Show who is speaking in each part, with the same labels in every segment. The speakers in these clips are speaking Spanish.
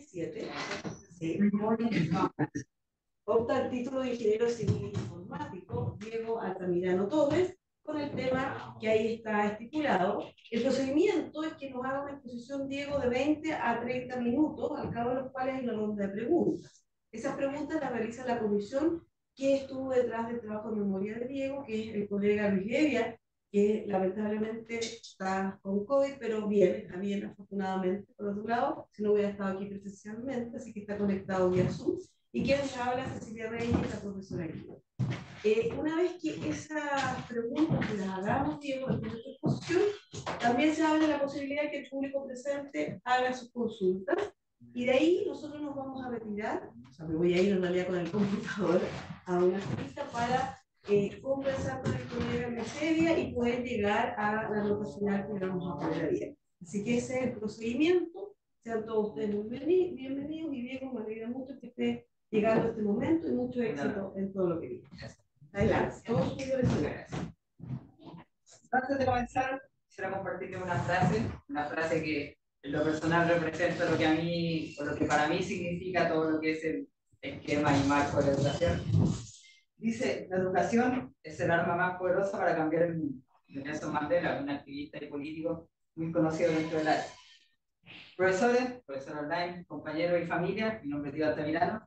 Speaker 1: 7, sí, opta el título de ingeniero civil informático Diego Altamirano Torres, con el tema que ahí está estipulado. El procedimiento es que nos haga una exposición, Diego, de 20 a 30 minutos, al cabo de los cuales hay una ronda de preguntas. Esas preguntas las realiza la comisión que estuvo detrás del trabajo de memoria de Diego, que es el colega Luis Levia, que lamentablemente está con COVID, pero bien, está bien, afortunadamente, por otro lado, si no hubiera estado aquí presencialmente, así que está conectado vía Zoom. Y quien nos habla, Cecilia Reyes, la profesora Guía. Una vez que esas preguntas las hagamos, Diego, en nuestra exposición, también se abre la posibilidad de que el público presente haga sus consultas, y de ahí nosotros nos vamos a retirar, o sea, me voy a ir en realidad con el computador a una cita para conversar con el colega en la serie y poder llegar a la nota final que vamos a poner bien. Así que ese es el procedimiento. Sean todos ustedes bienvenidos, y Diego, me alegra mucho que esté llegando a este momento y mucho éxito en todo lo que viene. Adelante, todos sus señores.
Speaker 2: Antes de comenzar, quisiera compartirles una frase que en lo personal representa lo que a mí, o lo que para mí significa todo lo que es el esquema y marco de la educación. Dice: la educación es el arma más poderosa para cambiar el mundo. De Nelson Mandela, un activista y político muy conocido dentro del área. Profesores, profesor online, compañeros y familia, mi nombre es Diego Altamirano.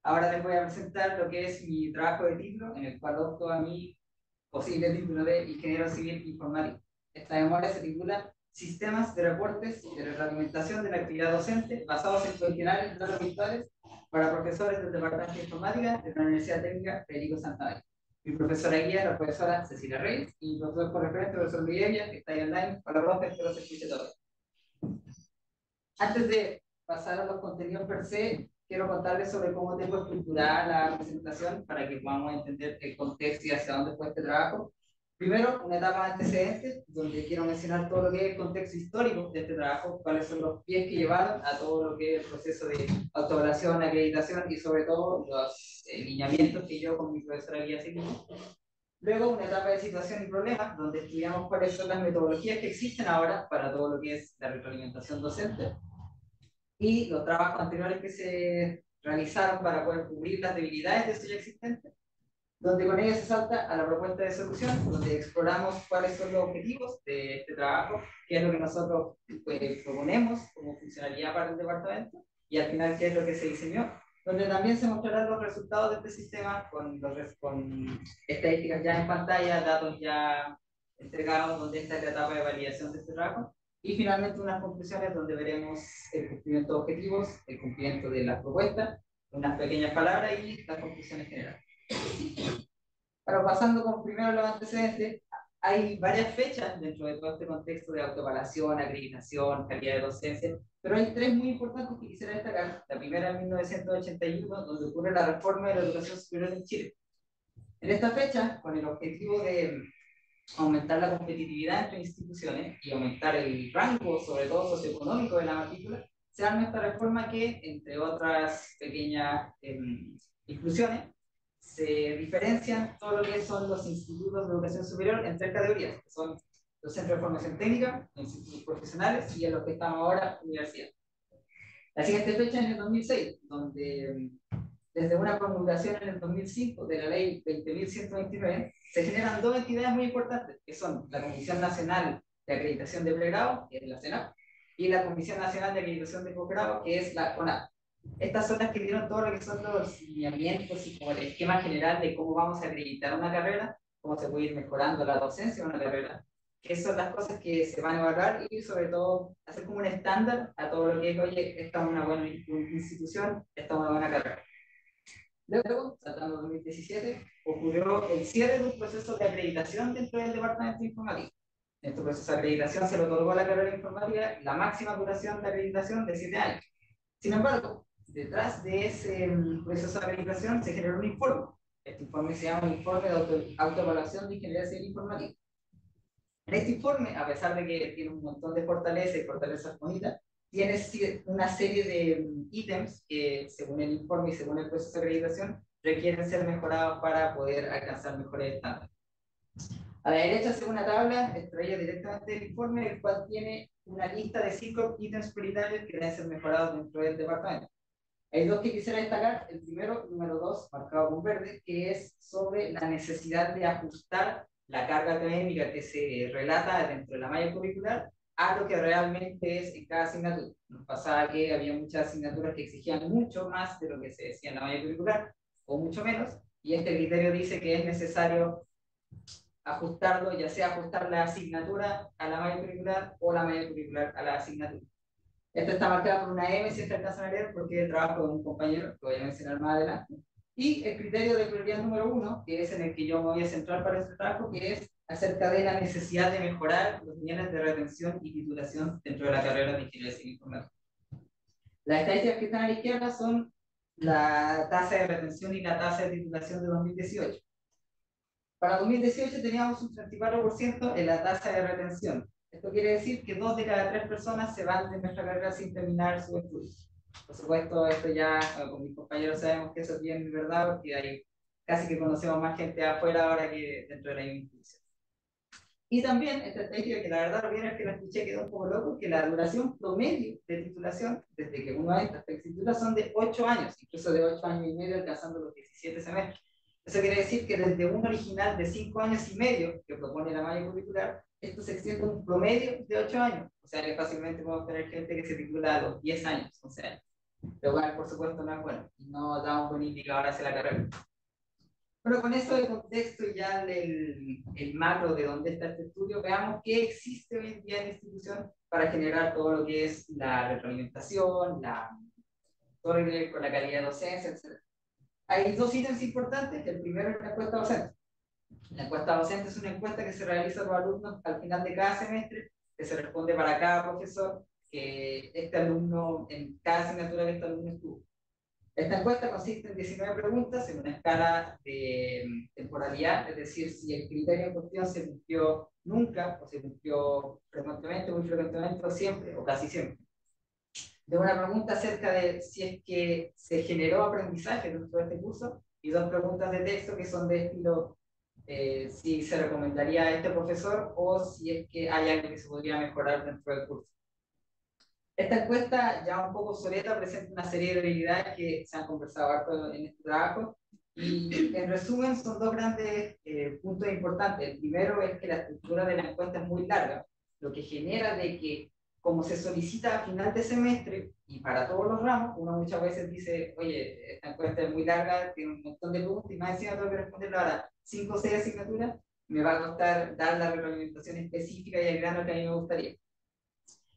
Speaker 2: Ahora les voy a presentar lo que es mi trabajo de título, en el cual opto a mi posible título de ingeniero civil informático. Esta memoria se titula Sistemas de reportes y de retroalimentación de la actividad docente basados en cuestionarios y datos virtuales para profesores del Departamento de Informática de la Universidad Técnica Federico Santa María. Mi profesora guía, la profesora Cecilia Reyes, y mi profesor por referente, el profesor Miguel, que está ahí online. Hola, profe, espero se escuche todo. Antes de pasar a los contenidos per se, quiero contarles sobre cómo tengo estructurada la presentación para que podamos entender el contexto y hacia dónde fue este trabajo. Primero, una etapa de antecedentes, donde quiero mencionar todo lo que es el contexto histórico de este trabajo, cuáles son los pies que llevaron a todo lo que es el proceso de autoevaluación, acreditación y sobre todo los lineamientos que yo con mi profesora guía seguimos. Luego, una etapa de situación y problemas, donde estudiamos cuáles son las metodologías que existen ahora para todo lo que es la retroalimentación docente y los trabajos anteriores que se realizaron para poder cubrir las debilidades de esto ya existente, donde con ello se salta a la propuesta de solución, donde exploramos cuáles son los objetivos de este trabajo, qué es lo que nosotros proponemos como funcionalidad para el departamento, y al final qué es lo que se diseñó, donde también se mostrarán los resultados de este sistema con estadísticas ya en pantalla, datos ya entregados, donde esta es la etapa de validación de este trabajo, y finalmente unas conclusiones donde veremos el cumplimiento de objetivos, el cumplimiento de las propuestas, unas pequeñas palabras y las conclusiones generales. Pero pasando con primero los antecedentes, hay varias fechas dentro de todo este contexto de autoevaluación, acreditación, calidad de docencia, pero hay tres muy importantes que quisiera destacar. La primera en 1981, donde ocurre la reforma de la educación superior en Chile. En esta fecha, con el objetivo de aumentar la competitividad entre instituciones y aumentar el rango, sobre todo socioeconómico, de la matrícula, se arma esta reforma que, entre otras pequeñas inclusiones, se diferencian todo lo que son los institutos de educación superior en tres categorías, que son los centros de formación técnica, los institutos profesionales y en los que estamos ahora, universidad. La siguiente fecha es en el 2006, donde desde una promulgación en el 2005 de la ley 20.129, se generan dos entidades muy importantes, que son la Comisión Nacional de Acreditación de Pregrado, que es la CENAP, y la Comisión Nacional de Acreditación de Posgrado, que es la CONAP. Estas son las que dieron todo lo que son los lineamientos y como el esquema general de cómo vamos a acreditar una carrera, cómo se puede ir mejorando la docencia de una carrera, qué son las cosas que se van a evaluar y sobre todo hacer como un estándar a todo lo que es, oye, esta es una buena institución, esta es una buena carrera. Luego, tratando de 2017, ocurrió el cierre de un proceso de acreditación dentro del Departamento de Informática. En este proceso de acreditación se le otorgó a la carrera de informática la máxima duración de acreditación de 7 años. Sin embargo, detrás de ese proceso de acreditación se generó un informe. Este informe se llama Informe de Autoevaluación de Ingeniería Civil Informática. En este informe, a pesar de que tiene un montón de fortalezas y fortalezas bonitas, tiene una serie de ítems que, según el informe y según el proceso de acreditación, requieren ser mejorados para poder alcanzar mejores estándares. A la derecha, según una tabla extraída directamente del informe, el cual tiene una lista de 5 ítems prioritarios que deben ser mejorados dentro del departamento. Hay dos que quisiera destacar. El primero, número 2, marcado con verde, que es sobre la necesidad de ajustar la carga académica que se relata dentro de la malla curricular a lo que realmente es en cada asignatura. Nos pasaba que había muchas asignaturas que exigían mucho más de lo que se decía en la malla curricular, o mucho menos, y este criterio dice que es necesario ajustarlo, ya sea ajustar la asignatura a la malla curricular o la malla curricular a la asignatura. Esta está marcada por una M, si se alcanzan a leer, porque trabajo con un compañero, que voy a mencionar más adelante. Y el criterio de prioridad número 1, que es en el que yo me voy a centrar para este trabajo, que es acerca de la necesidad de mejorar los niveles de retención y titulación dentro de la carrera de Ingeniería Civil Informática. Las estadísticas que están a la izquierda son la tasa de retención y la tasa de titulación de 2018. Para 2018 teníamos un 34% en la tasa de retención. Esto quiere decir que 2 de cada 3 personas se van de nuestra carrera sin terminar su estudio. Por supuesto, esto ya con mis compañeros sabemos que eso es bien verdad, porque hay, casi que conocemos más gente afuera ahora que dentro de la institución. Y también esta estadística, que la verdad, lo bien es que la escuché, quedó un poco loco, que la duración promedio de titulación, desde que uno entra hasta que se titula, son de 8 años, incluso de 8 años y medio, alcanzando los 17 semestres. Eso quiere decir que desde un original de 5 años y medio, que propone la malla curricular, esto se extiende a un promedio de 8 años. O sea que fácilmente podemos tener gente que se titula a los 10 años, 11 años. Lo cual, por supuesto, no es bueno. Y no da un buen indicador hacia la carrera. Bueno, con eso de contexto y ya el macro de dónde está este estudio, veamos qué existe hoy en día en la institución para generar todo lo que es la retroalimentación, todo lo que tiene con la calidad de docencia, etc. Hay dos ítems importantes. El primero es la encuesta docente. La encuesta docente es una encuesta que se realiza a los alumnos al final de cada semestre, que se responde para cada profesor, que este alumno, en cada asignatura que este alumno estuvo. Esta encuesta consiste en 19 preguntas en una escala de temporalidad, es decir, si el criterio en cuestión se cumplió nunca, o se cumplió frecuentemente, muy frecuentemente, o siempre, o casi siempre. De una pregunta acerca de si es que se generó aprendizaje dentro de este curso, y dos preguntas de texto que son de estilo si se recomendaría a este profesor o si es que hay algo que se podría mejorar dentro del curso. Esta encuesta, ya un poco obsoleta, presenta una serie de debilidades que se han conversado harto en este trabajo, y en resumen son dos grandes puntos importantes. El primero es que la estructura de la encuesta es muy larga, lo que genera de que, como se solicita a final de semestre y para todos los ramos, uno muchas veces dice, oye, esta encuesta es muy larga, tiene un montón de preguntas y más encima tengo que responderlo ahora 5 o 6 asignaturas, me va a costar dar la retroalimentación específica y el grano que a mí me gustaría.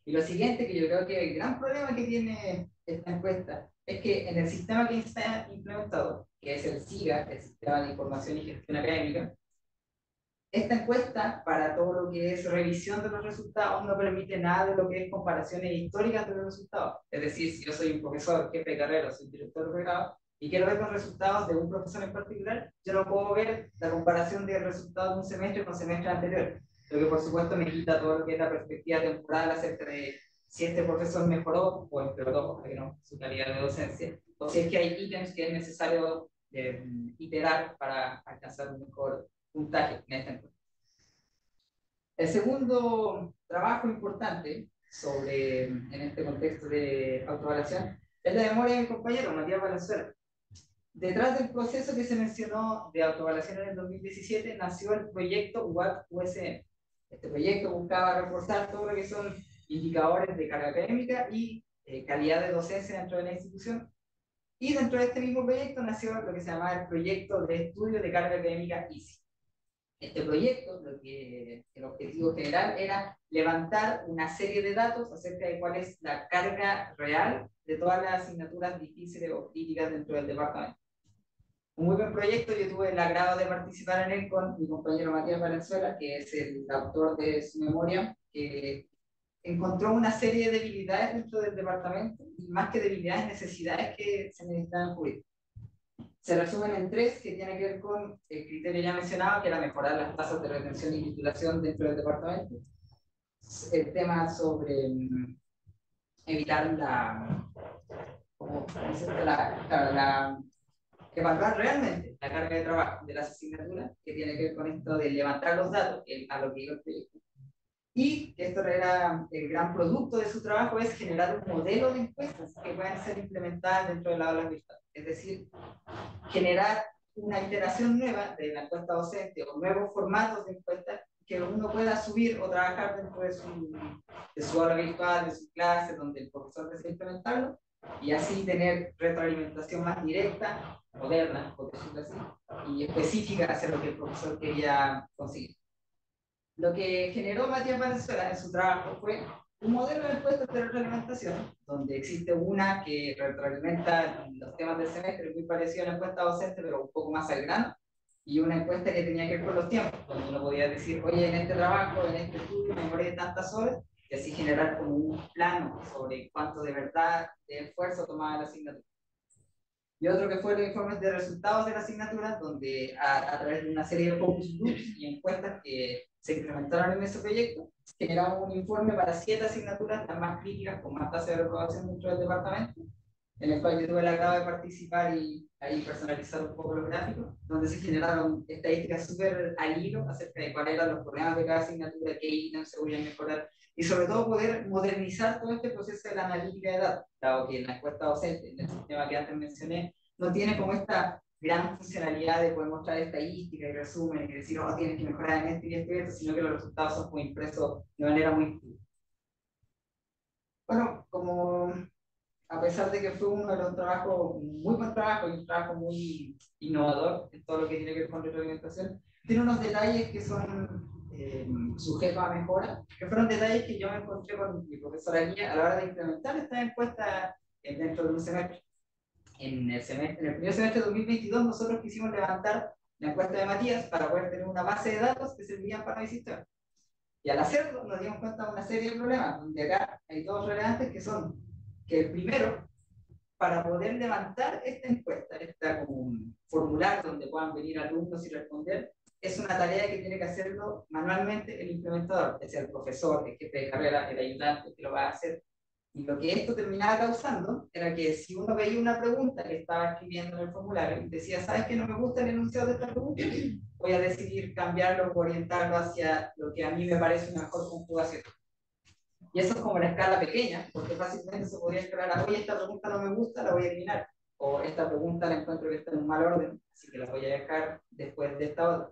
Speaker 2: Y lo siguiente, que yo creo que el gran problema que tiene esta encuesta, es que en el sistema que está implementado, que es el SIGA, el Sistema de Información y Gestión Académica, esta encuesta, para todo lo que es revisión de los resultados, no permite nada de lo que es comparaciones históricas de los resultados. Es decir, si yo soy un profesor, jefe de carrera, soy director de pregrado, y quiero ver los resultados de un profesor en particular, yo no puedo ver la comparación de resultados de un semestre con semestre anterior, lo que por supuesto me quita todo lo que es la perspectiva temporal acerca de si este profesor mejoró o empeoró, porque no, su calidad de docencia, o si es que hay ítems que es necesario iterar para alcanzar un mejor puntaje en esta encuesta. El segundo trabajo importante en este contexto de autoevaluación es la memoria de mi compañero Matías Valenzuela. Detrás del proceso que se mencionó de autoevaluación en el 2017 nació el proyecto UAT-USM. Este proyecto buscaba reforzar todo lo que son indicadores de carga académica y calidad de docencia dentro de la institución. Y dentro de este mismo proyecto nació lo que se llama el proyecto de estudio de carga académica ICI. Este proyecto, el objetivo general era levantar una serie de datos acerca de cuál es la carga real de todas las asignaturas difíciles o críticas dentro del departamento. Un muy buen proyecto, yo tuve el agrado de participar en él con mi compañero Matías Valenzuela, que es el autor de su memoria, que encontró una serie de debilidades dentro del departamento, y más que debilidades, necesidades que se necesitaban cubrir. Se resumen en 3, que tiene que ver con el criterio ya mencionado, que era mejorar las tasas de retención y titulación dentro del departamento. El tema sobre evitar evaluar realmente la carga de trabajo de las asignaturas, que tiene que ver con esto de levantar los datos, a lo que iba el proyecto. Y esto era el gran producto de su trabajo, es generar un modelo de encuestas que puedan ser implementadas dentro de la aula virtual. Es decir, generar una iteración nueva de la encuesta docente o nuevos formatos de encuestas que uno pueda subir o trabajar dentro de su aula virtual, de su clase, donde el profesor desea implementarlo, y así tener retroalimentación más directa, moderna, por decirlo así, y específica hacia lo que el profesor quería conseguir. Lo que generó Matías Valenzuela en su trabajo fue un modelo de encuestas de retroalimentación, donde existe una que retroalimenta los temas del semestre, muy parecido a la encuesta docente, pero un poco más al grano, y una encuesta que tenía que ver con los tiempos, donde uno podía decir, oye, en este trabajo, en este estudio, me demoré tantas horas, y así generar como un plano sobre cuánto de verdad de esfuerzo tomaba la asignatura. Y otro que fue los informes de resultados de la asignatura, donde a través de una serie de focus groups y encuestas que se implementaron en ese proyecto, generamos un informe para 7 asignaturas, las más críticas, con más tasa de reprobación dentro del departamento, en el cual yo tuve el agrado de participar y ahí personalizar un poco los gráficos, donde se generaron estadísticas súper al hilo acerca de cuáles eran los problemas de cada asignatura, qué ítems se podían mejorar, y sobre todo poder modernizar todo este proceso de la analítica de datos, dado que en la encuesta docente, en el sistema que antes mencioné, no tiene como esta gran funcionalidad de poder mostrar estadísticas y resúmenes y decir, oh, tienes que mejorar en esto y esto y esto, sino que los resultados son como impresos de manera muy... Bueno, como a pesar de que fue uno de los trabajos, muy buen trabajo y un trabajo muy innovador en todo lo que tiene que ver con retroalimentación, tiene unos detalles que son sujetos a mejora, que fueron detalles que yo me encontré con mi profesora guía a la hora de implementar esta encuesta dentro de un semestre. En el primer semestre de 2022 nosotros quisimos levantar la encuesta de Matías para poder tener una base de datos que servirían para mi sistema. Y al hacerlo nos dimos cuenta de una serie de problemas, donde acá hay dos relevantes que son que el primero, para poder levantar esta encuesta, está como un formulario donde puedan venir alumnos y responder, es una tarea que tiene que hacerlo manualmente el implementador, es el profesor, el jefe de carrera, el ayudante que lo va a hacer. Y lo que esto terminaba causando era que si uno veía una pregunta que estaba escribiendo en el formulario y decía, ¿sabes que no me gusta el enunciado de esta pregunta? Voy a decidir cambiarlo o orientarlo hacia lo que a mí me parece una mejor conjugación. Y eso es como la escala pequeña, porque fácilmente se podría escalar, oye, esta pregunta no me gusta, la voy a eliminar. O esta pregunta la encuentro que está en un mal orden, así que la voy a dejar después de esta otra.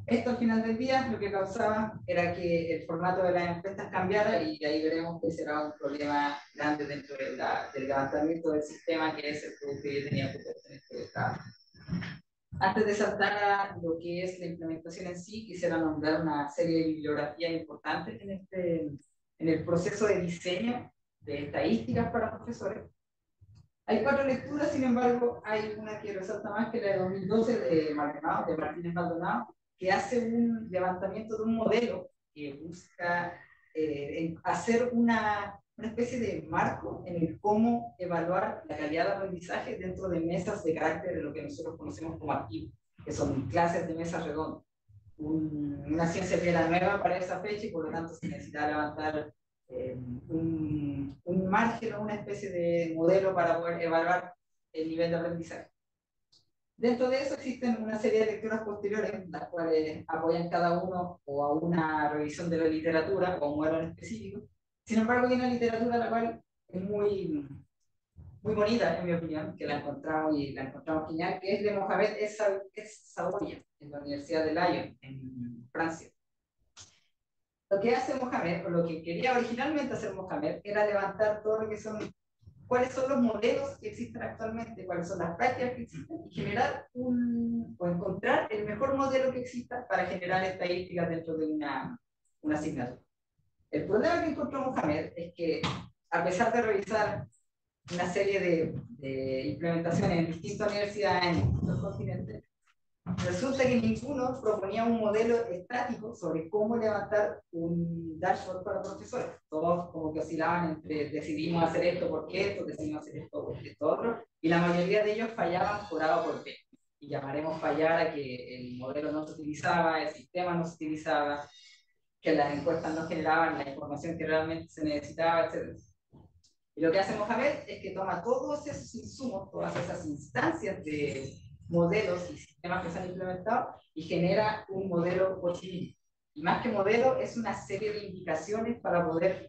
Speaker 2: Esto al final del día lo que causaba era que el formato de las encuestas cambiara y ahí veremos que será un problema grande dentro del levantamiento del sistema, que es el producto que yo tenía propuesto en este trabajo. Antes de saltar a lo que es la implementación en sí, quisiera nombrar una serie de bibliografías importantes en el proceso de diseño de estadísticas para profesores. Hay 4 lecturas, sin embargo, hay una que resalta más, que la de 2012 de Maldonado, de Martínez Maldonado, que hace un levantamiento de un modelo que busca hacer una especie de marco en el cómo evaluar la calidad de aprendizaje dentro de mesas de carácter de lo que nosotros conocemos como activo, que son clases de mesas redondas. Una ciencia que era nueva para esa fecha y por lo tanto se necesitaba levantar un margen o una especie de modelo para poder evaluar el nivel de aprendizaje. Dentro de eso existen una serie de lecturas posteriores, las cuales apoyan cada uno o a una revisión de la literatura o a un modelo en específico. Sin embargo, hay una literatura la cual es muy bonita, en mi opinión, que la encontramos genial, que es de Mohamed Essaouira, en la Universidad de Lyon, en Francia. Lo que hace Mohamed, o lo que quería originalmente hacer Mohamed, era levantar todo lo que son, cuáles son los modelos que existen actualmente, cuáles son las prácticas que existen, y generar o encontrar el mejor modelo que exista para generar estadísticas dentro de una asignatura. El problema que encontró Mohamed es que, a pesar de revisar una serie de implementaciones en distintas universidades en distintos continentes, resulta que ninguno proponía un modelo estático sobre cómo levantar un dashboard para profesores. Todos como que oscilaban entre decidimos hacer esto porque esto, decidimos hacer esto porque esto otro, y la mayoría de ellos fallaban por A o por B. Y llamaremos fallar a que el modelo no se utilizaba, el sistema no se utilizaba, que las encuestas no generaban la información que realmente se necesitaba, etc. Y lo que hace Mohamed es que toma todos esos insumos, todas esas instancias de modelos y sistemas que se han implementado y genera un modelo por sí mismo. Y más que modelo, es una serie de indicaciones para poder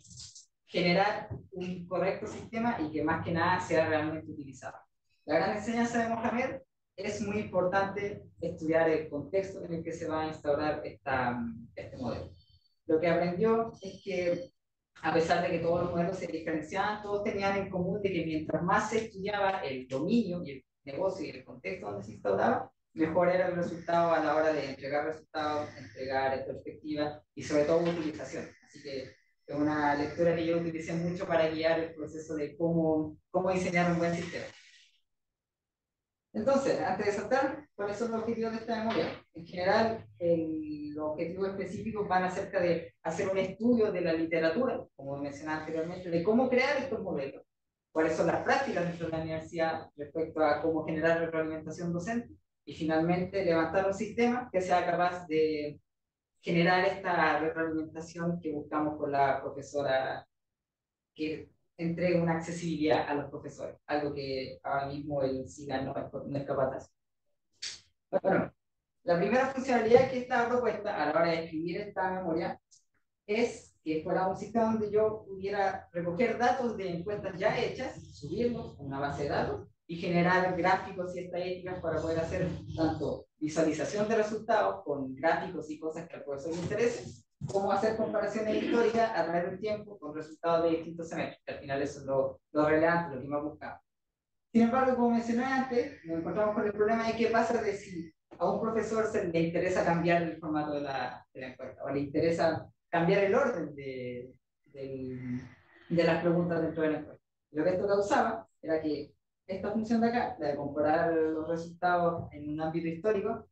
Speaker 2: generar un correcto sistema y que más que nada sea realmente utilizado. La gran enseñanza de Mohamed es muy importante estudiar el contexto en el que se va a instaurar este modelo. Lo que aprendió es que, a pesar de que todos los modelos se diferenciaban, todos tenían en común de que mientras más se estudiaba el dominio y el negocio y el contexto donde se instauraba, mejor era el resultado a la hora de entregar resultados, entregar perspectivas y sobre todo utilización. Así que es una lectura que yo utilicé mucho para guiar el proceso de cómo diseñar un buen sistema. Entonces, antes de saltar, ¿cuáles son los objetivos de esta memoria? En general, los objetivos específicos van acerca de hacer un estudio de la literatura, como mencionaba anteriormente, de cómo crear estos modelos, cuáles son las prácticas dentro de la universidad respecto a cómo generar retroalimentación docente, y finalmente levantar un sistema que sea capaz de generar esta retroalimentación que buscamos con la profesora, que entregue una accesibilidad a los profesores, algo que ahora mismo el SIGA no es capaz de hacer. Bueno, la primera funcionalidad que está propuesta a la hora de escribir esta memoria es que fuera un sistema donde yo pudiera recoger datos de encuestas ya hechas, subirlos a una base de datos y generar gráficos y estadísticas para poder hacer tanto visualización de resultados con gráficos y cosas que al profesor le interese, como hacer comparaciones históricas a través del tiempo con resultados de distintos semestres, que al final eso es lo relevante, lo que más buscamos. Sin embargo, como mencioné antes, nos encontramos con el problema de qué pasa de si a un profesor le interesa cambiar el formato de la encuesta o le interesa cambiar el orden de las preguntas dentro de la encuesta. Lo que esto causaba era que esta función de acá, la de comparar los resultados en un ámbito histórico,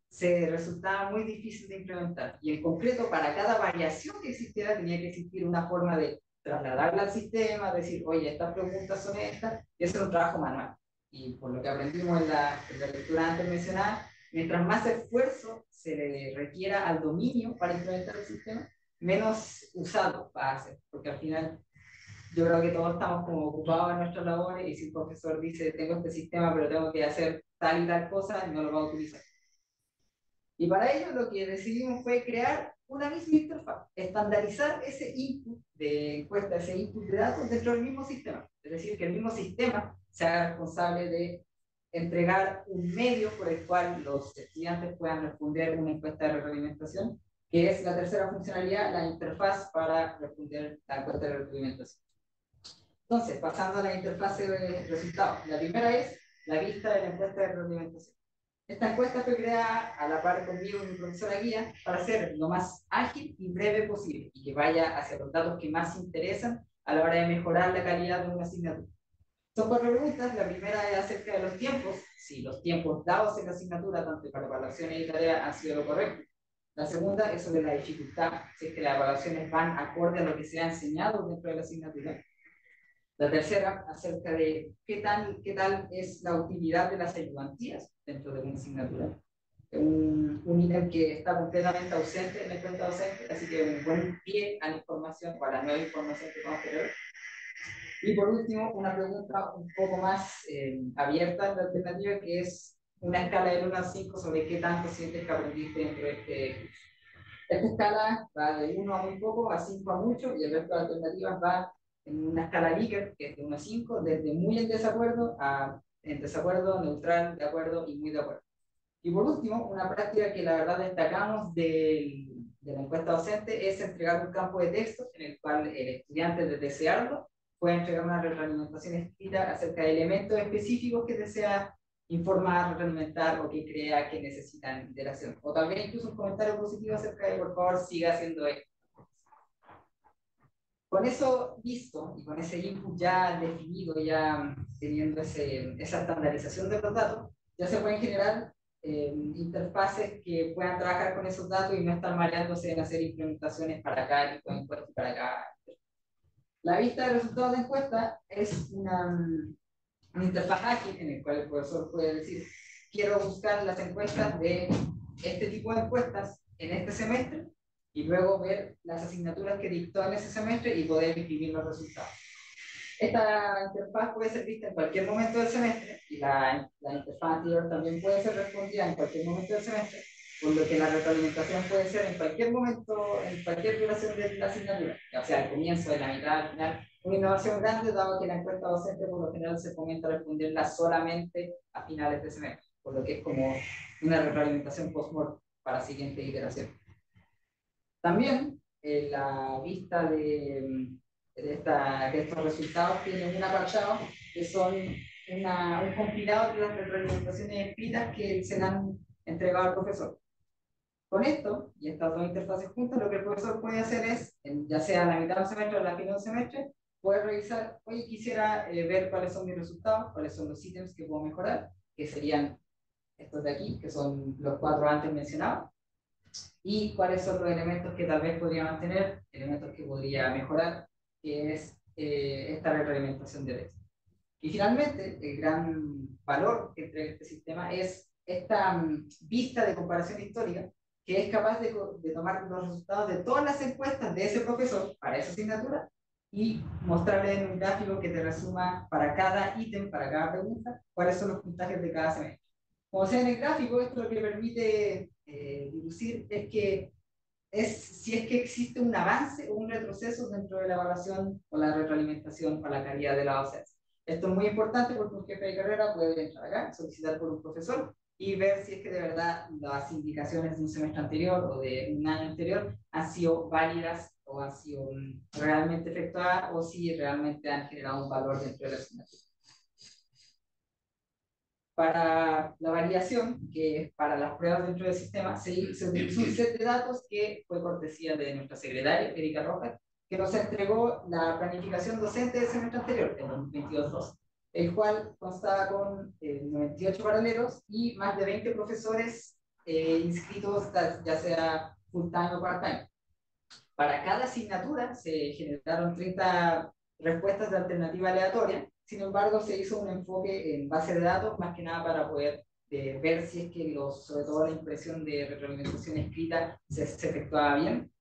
Speaker 2: se resultaba muy difícil de implementar. Y en concreto, para cada variación que existiera, tenía que existir una forma de trasladarla al sistema, decir, oye, estas preguntas son estas, y eso es un trabajo manual. Y por lo que aprendimos en la lectura antes mencionada, mientras más esfuerzo se le requiera al dominio para implementar el sistema, menos usado va a ser, porque al final yo creo que todos estamos como ocupados en nuestras labores y si el profesor dice, tengo este sistema, pero tengo que hacer tal y tal cosa, no lo va a utilizar. Y para ello lo que decidimos fue crear una misma interfaz, estandarizar ese input de encuesta, ese input de datos dentro del mismo sistema. Es decir, que el mismo sistema se haga responsable de entregar un medio por el cual los estudiantes puedan responder una encuesta de retroalimentación, que es la tercera funcionalidad, la interfaz para responder la encuesta de retroalimentación. Entonces, pasando a la interfaz de resultados. La primera es la vista de la encuesta de retroalimentación. Esta encuesta fue creada a la par conmigo y mi profesora guía para ser lo más ágil y breve posible y que vaya hacia los datos que más interesan a la hora de mejorar la calidad de una asignatura. Son 4 preguntas. La primera es acerca de los tiempos, si los tiempos dados en la asignatura, tanto para evaluaciones y tareas, han sido lo correcto. La segunda es sobre la dificultad, si es que las evaluaciones van acorde a lo que se ha enseñado dentro de la asignatura. La tercera, acerca de qué tal es la utilidad de las ayudantías dentro de una asignatura. Un ítem que está completamente ausente en la cuenta docente, así que un buen pie a la información o a la nueva información que vamos a tener. Y por último, una pregunta un poco más abierta en la alternativa, que es una escala del 1 al 5 sobre qué tanto sientes que aprendiste dentro de este curso. Esta escala va de 1 a muy poco, a 5 a mucho, y el resto de alternativas va en una escala Likert, que es de 1 a 5, desde muy en desacuerdo a en desacuerdo, neutral, de acuerdo y muy de acuerdo. Y por último, una práctica que la verdad destacamos de la encuesta docente es entregar un campo de texto en el cual el estudiante, de desearlo, puede entregar una retroalimentación escrita acerca de elementos específicos que desea informar, retroalimentar o que crea que necesitan iteración. O tal vez incluso un comentario positivo acerca de, por favor, siga haciendo esto. Con eso visto y con ese input ya definido, ya teniendo esa estandarización de los datos, ya se pueden generar interfaces que puedan trabajar con esos datos y no estar mareándose en hacer implementaciones para acá, tipo de encuesta para acá. La vista de resultados de encuesta es una interfaz ágil en el cual el profesor puede decir, quiero buscar las encuestas de este tipo de encuestas en este semestre y luego ver las asignaturas que dictó en ese semestre y poder imprimir los resultados. Esta interfaz puede ser vista en cualquier momento del semestre y la interfaz anterior también puede ser respondida en cualquier momento del semestre, por lo que la retroalimentación puede ser en cualquier momento, en cualquier duración de la asignatura, o sea, al comienzo, en la mitad, al final. Una innovación grande, dado que la encuesta docente por lo general se fomenta responderla solamente a finales de semestre, por lo que es como una retroalimentación post-mortem para siguiente iteración. También, la vista de estos resultados tiene un apartado que son un compilado de las retroalimentaciones escritas que se le han entregado al profesor. Con esto, y estas dos interfaces juntas, lo que el profesor puede hacer es, ya sea a la mitad del semestre o a la final del semestre, poder revisar, oye, quisiera ver cuáles son mis resultados, cuáles son los ítems que puedo mejorar, que serían estos de aquí, que son los 4 antes mencionados, y cuáles son los elementos que tal vez podría mantener, elementos que podría mejorar, que es esta retroalimentación de texto. Y finalmente, el gran valor que entrega este sistema es esta vista de comparación histórica, que es capaz de tomar los resultados de todas las encuestas de ese profesor para esa asignatura y mostrarle en un gráfico que te resuma para cada ítem, para cada pregunta, cuáles son los puntajes de cada semestre. Como se ve en el gráfico, esto lo que permite deducir es que si es que existe un avance o un retroceso dentro de la evaluación o la retroalimentación o la calidad de la docencia. Esto es muy importante porque un jefe de carrera puede entrar acá, solicitar por un profesor y ver si es que de verdad las indicaciones de un semestre anterior o de un año anterior han sido válidas o han sido realmente efectuadas o si realmente han generado un valor dentro de la asignatura. Para la validación, que es para las pruebas dentro del sistema, se utilizó un set de datos que fue cortesía de nuestra secretaria, Erika Rojas, que nos entregó la planificación docente del semestre anterior, el 2022-2, el cual constaba con 98 paralelos y más de 20 profesores inscritos, ya sea full-time o part-time. Para cada asignatura se generaron 30 respuestas de alternativa aleatoria. Sin embargo, se hizo un enfoque en base de datos, más que nada para poder ver si es que sobre todo la impresión de retroalimentación escrita se efectuaba bien.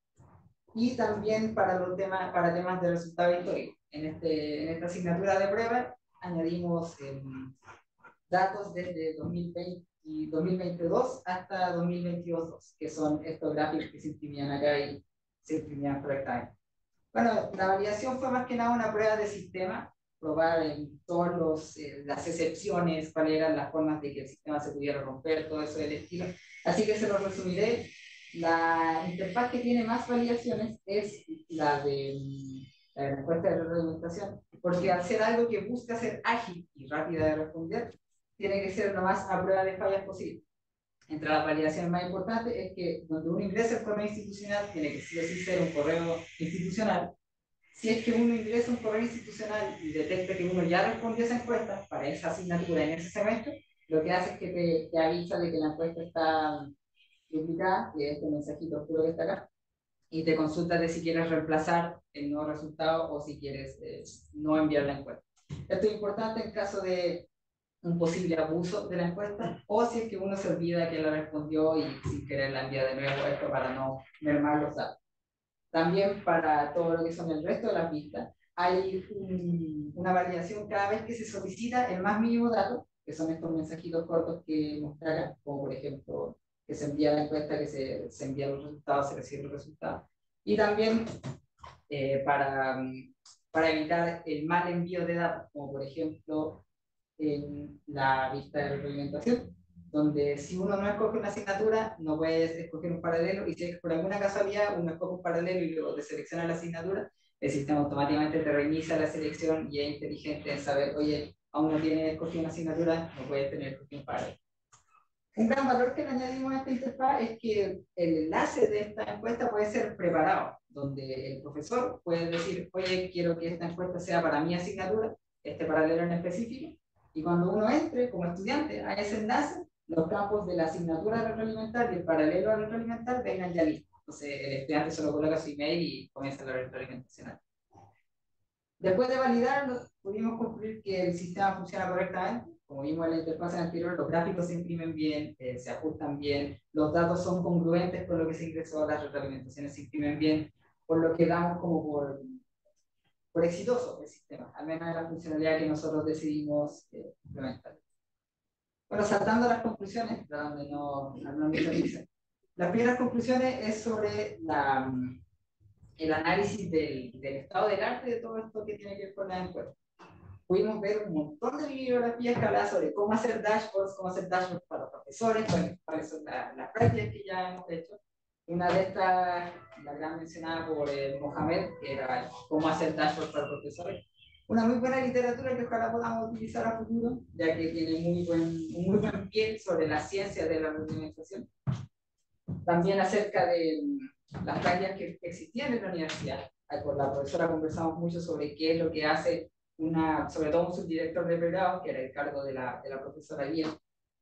Speaker 2: Y también para temas de resultado histórico. En esta asignatura de prueba añadimos datos desde 2020 y 2022 hasta 2022, que son estos gráficos que se imprimían acá y se imprimían correctamente. Bueno, la validación fue más que nada una prueba de sistema, probar en todas las excepciones, cuáles eran las formas de que el sistema se pudiera romper, todo eso del estilo. Así que se lo resumiré. La interfaz que tiene más validaciones es la de la respuesta de retroalimentación, porque al ser algo que busca ser ágil y rápida de responder, tiene que ser lo más a prueba de fallas posible. Entre las validaciones más importantes es que donde uno ingresa el correo institucional, tiene que sí o sí ser un correo institucional. Si es que uno ingresa un correo institucional y detecta que uno ya respondió a esa encuesta para esa asignatura en ese semestre, lo que hace es que te avisa de que la encuesta está duplicada, que es este mensajito oscuro que está acá, y te consulta de si quieres reemplazar el nuevo resultado o si quieres no enviar la encuesta. Esto es importante en caso de un posible abuso de la encuesta o si es que uno se olvida que la respondió y sin querer la envía de nuevo, esto para no mermar los datos. También para todo lo que son el resto de las pistas, hay una validación cada vez que se solicita el más mínimo dato, que son estos mensajitos cortos que mostré acá, como por ejemplo que se envía la encuesta, que se envían los resultados, se reciben los resultados. Y también para evitar el mal envío de datos, como por ejemplo en la vista de retroalimentación, donde si uno no escoge una asignatura, no puedes escoger un paralelo, y si por alguna casualidad uno escoge un paralelo y luego te selecciona la asignatura, el sistema automáticamente te reinicia la selección y es inteligente en saber, oye, aún no tienes escogido una asignatura, no puedes tener escogido un paralelo. Un gran valor que le añadimos a esta interfaz es que el enlace de esta encuesta puede ser preparado, donde el profesor puede decir, oye, quiero que esta encuesta sea para mi asignatura, este paralelo en específico, y cuando uno entre como estudiante a ese enlace, los campos de la asignatura retroalimentar y el paralelo a retroalimentar vengan ya listos. Entonces el estudiante solo coloca su email y comienza la retroalimentación. Después de validarlo, pudimos concluir que el sistema funciona correctamente. Como vimos en la interfaz anterior, los gráficos se imprimen bien, se ajustan bien, los datos son congruentes con lo que se ingresó, las retroalimentaciones se imprimen bien, por lo que damos como por exitoso el sistema, al menos en la funcionalidad que nosotros decidimos implementar. Bueno, saltando a las conclusiones, tratando de no hablar mucho de Las primeras conclusiones es sobre el análisis del estado del arte de todo esto que tiene que ver con la encuesta. Pudimos ver un montón de bibliografías que hablaban sobre cómo hacer dashboards para profesores, cuáles son las prácticas que ya hemos hecho. Una de estas, la gran mencionada por Mohamed, que era cómo hacer dashboards para profesores. Una muy buena literatura que ojalá podamos utilizar a futuro, ya que tiene un muy buen pie sobre la ciencia de la retroalimentación. También acerca de las prácticas que existían en la universidad. Con la profesora conversamos mucho sobre qué es lo que hace sobre todo un subdirector de pregrado, que era el cargo de la profesora Guía,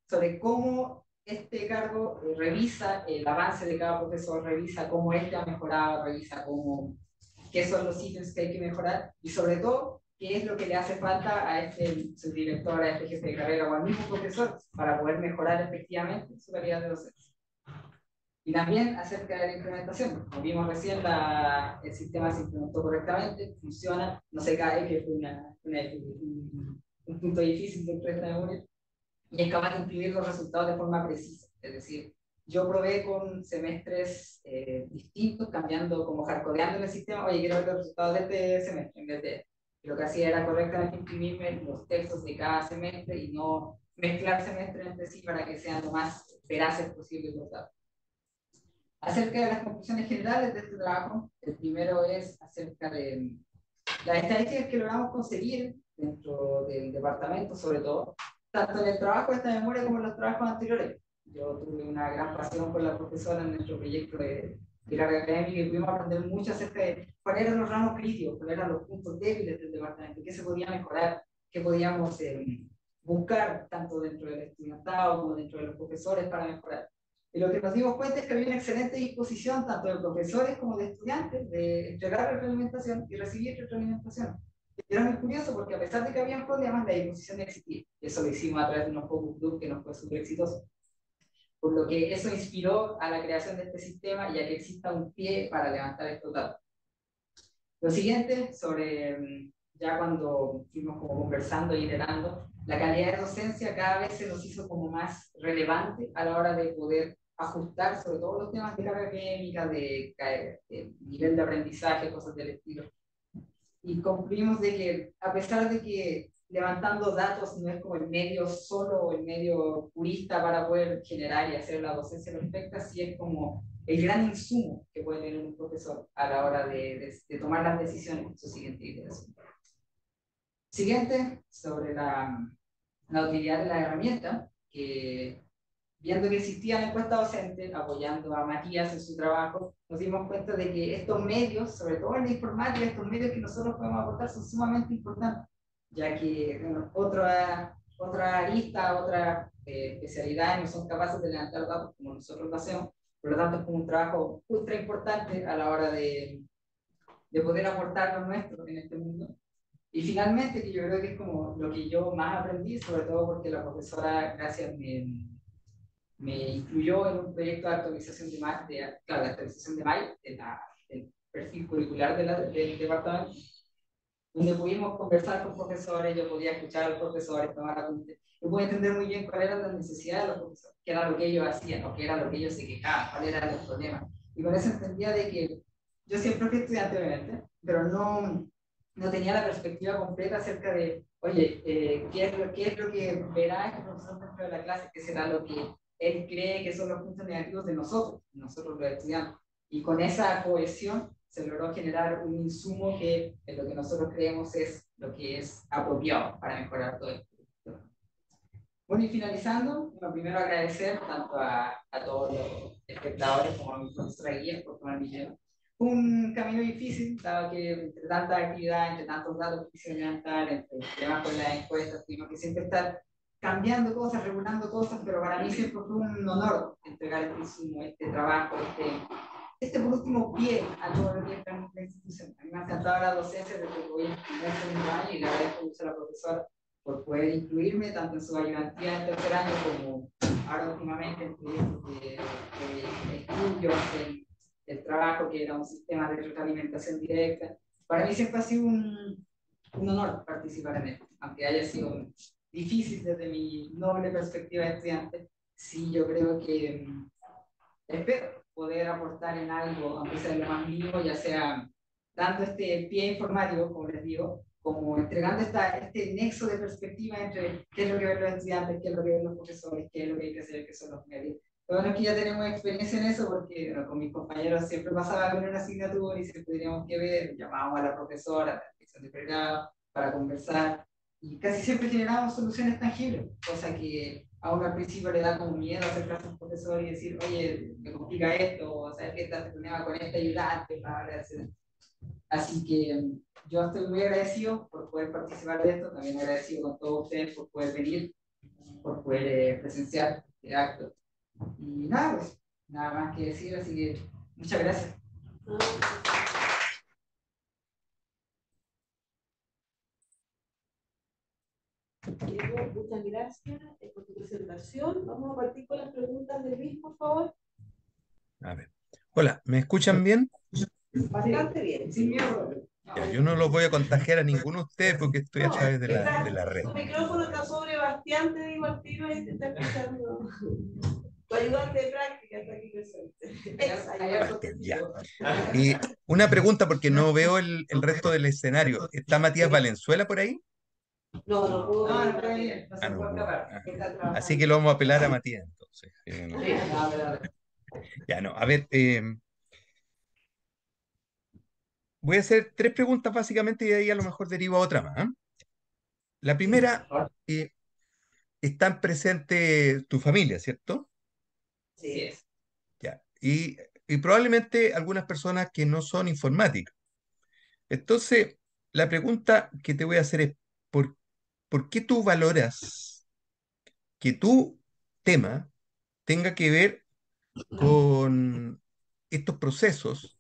Speaker 2: sobre cómo este cargo revisa el avance de cada profesor, revisa cómo este ha mejorado, revisa qué son los sitios que hay que mejorar y sobre todo qué es lo que le hace falta a este subdirector, a este jefe de carrera o al mismo profesor para poder mejorar efectivamente su calidad de docencia. Y también acerca de la implementación. Como vimos recién, el sistema se implementó correctamente, funciona, no se cae, que fue un punto difícil dentro de esta memoria, y es capaz de imprimir los resultados de forma precisa. Es decir, yo probé con semestres distintos, cambiando, como hardcodeando en el sistema, oye, quiero ver los resultados de este semestre, en vez de lo que hacía era correctamente imprimirme los textos de cada semestre y no mezclar semestres entre sí para que sean lo más veraces posible los datos. Acerca de las conclusiones generales de este trabajo, el primero es acerca de las estadísticas que logramos conseguir dentro del departamento, sobre todo, tanto en el trabajo de esta memoria como en los trabajos anteriores. Yo tuve una gran pasión con la profesora en nuestro proyecto de carga académica y pudimos aprender mucho acerca de cuáles eran los ramos críticos, cuáles eran los puntos débiles del departamento, qué se podía mejorar, qué podíamos buscar tanto dentro del estudiantado como dentro de los profesores para mejorar. Y lo que nos dimos cuenta es que había una excelente disposición tanto de profesores como de estudiantes de entregar retroalimentación y recibir retroalimentación. Y era muy curioso porque a pesar de que habían problemas, la disposición existía. Eso lo hicimos a través de unos focus group que nos fue súper exitoso. Por lo que eso inspiró a la creación de este sistema y a que exista un pie para levantar estos datos. Lo siguiente, sobre ya cuando fuimos como conversando y iterando, la calidad de docencia cada vez se nos hizo como más relevante a la hora de poder ajustar sobre todo los temas de carga académica, de nivel de aprendizaje, cosas del estilo. Y concluimos de que a pesar de que levantando datos no es como el medio solo o el medio purista para poder generar y hacer la docencia perfecta, sí es como el gran insumo que puede tener un profesor a la hora de tomar las decisiones en su siguiente iteración. Siguiente, sobre la utilidad de la herramienta, que viendo que existía la encuesta docente, apoyando a Matías en su trabajo, nos dimos cuenta de que estos medios, sobre todo en la informática, estos medios que nosotros podemos aportar son sumamente importantes, ya que bueno, otra arista, otra especialidad no son capaces de levantar datos como nosotros lo hacemos, por lo tanto es como un trabajo ultra importante a la hora de poder aportar lo nuestro en este mundo. Y finalmente, que yo creo que es como lo que yo más aprendí, sobre todo porque la profesora, gracias, me incluyó en un proyecto de actualización de actualización de mayo, del perfil curricular del departamento, donde pudimos conversar con profesores, yo podía escuchar a los profesores, tomar apuntes, yo pude entender muy bien cuáles eran las necesidades de los profesores, qué era lo que ellos hacían, o qué era lo que ellos se quejaban, cuáles eran los problemas. Y con eso entendía de que yo siempre fui estudiante, obviamente, pero no tenía la perspectiva completa acerca de, oye, ¿qué es lo que verá este profesor dentro de la clase? ¿Qué será lo que él cree que son los puntos negativos de nosotros los estudiantes? Y con esa cohesión se logró generar un insumo que en lo que nosotros creemos es lo que es apropiado para mejorar todo esto. Bueno, y finalizando, bueno, primero agradecer tanto a todos los espectadores como a mi profesora guía por tomar mi tiempo. Fue un camino difícil, dado que entre tanta actividad, entre tantos datos que quise levantar, entre temas con las encuestas, tuvimos que siempre estar cambiando cosas, regulando cosas, pero para mí siempre fue un honor entregar este insumo, este trabajo, por último pie a todo lo que está en la institución. A mí me ha encantado la docencia desde que voy en primer segundo año y le agradezco mucho a la profesora por poder incluirme tanto en su ayudantía en tercer año como ahora últimamente en proyectos de estudio, en el trabajo que era un sistema de retroalimentación directa. Para mí siempre ha sido un honor participar en esto, aunque haya sido difícil desde mi noble perspectiva de estudiante. Sí, yo creo que espero poder aportar en algo, aunque sea lo más mínimo, ya sea dando este pie informático, como les digo, como entregando este nexo de perspectiva entre qué es lo que ven los estudiantes, qué es lo que ven los profesores, qué es lo que hay que hacer, qué son los medios. Lo bueno es que ya tenemos experiencia en eso porque bueno, con mis compañeros siempre pasaba con una asignatura y siempre teníamos que ver, llamábamos a la profesora, a la dirección de pregrado, para conversar y casi siempre generábamos soluciones tangibles, cosa que a uno al principio le da como miedo acercarse a un profesor y decir, oye, me complica esto, o sabes que estás problema con este ayudante, etc. Así que yo estoy muy agradecido por poder participar de esto, también agradecido con todos ustedes por poder venir, por poder presenciar este acto. Y nada, pues, nada más que decir, así que muchas gracias.
Speaker 1: Diego, muchas gracias por tu presentación. Vamos a partir con las preguntas de Luis, por favor.
Speaker 3: A ver. Hola, ¿me escuchan bien?
Speaker 1: Bastante bien.
Speaker 2: Sin miedo.
Speaker 3: Ya, yo no los voy a contagiar a ninguno de ustedes porque estoy a
Speaker 1: No,
Speaker 3: través de la red.
Speaker 1: tu micrófono está sobre Bastián, te digo al tiro y te está escuchando. Tu ayudante de práctica está aquí presente.
Speaker 3: Bastián, ya. Y una pregunta porque no veo el resto del escenario. ¿Está Matías Valenzuela por ahí?
Speaker 1: No, no puedo.
Speaker 2: No, no puede ir, no se
Speaker 3: no
Speaker 2: puede
Speaker 3: pudo.
Speaker 2: escapar. Está trabajando.
Speaker 3: Así que lo vamos a apelar a Matías entonces. No.
Speaker 2: Sí, no, pero...
Speaker 3: Ya no, a ver, voy a hacer tres preguntas básicamente y de ahí a lo mejor deriva otra más. ¿Ah? La primera, están presente tu familia, ¿cierto?
Speaker 1: Sí, es.
Speaker 3: Ya. Y probablemente algunas personas que no son informáticas. Entonces, la pregunta que te voy a hacer es, ¿por, ¿por qué tú valoras que tu tema tenga que ver con estos procesos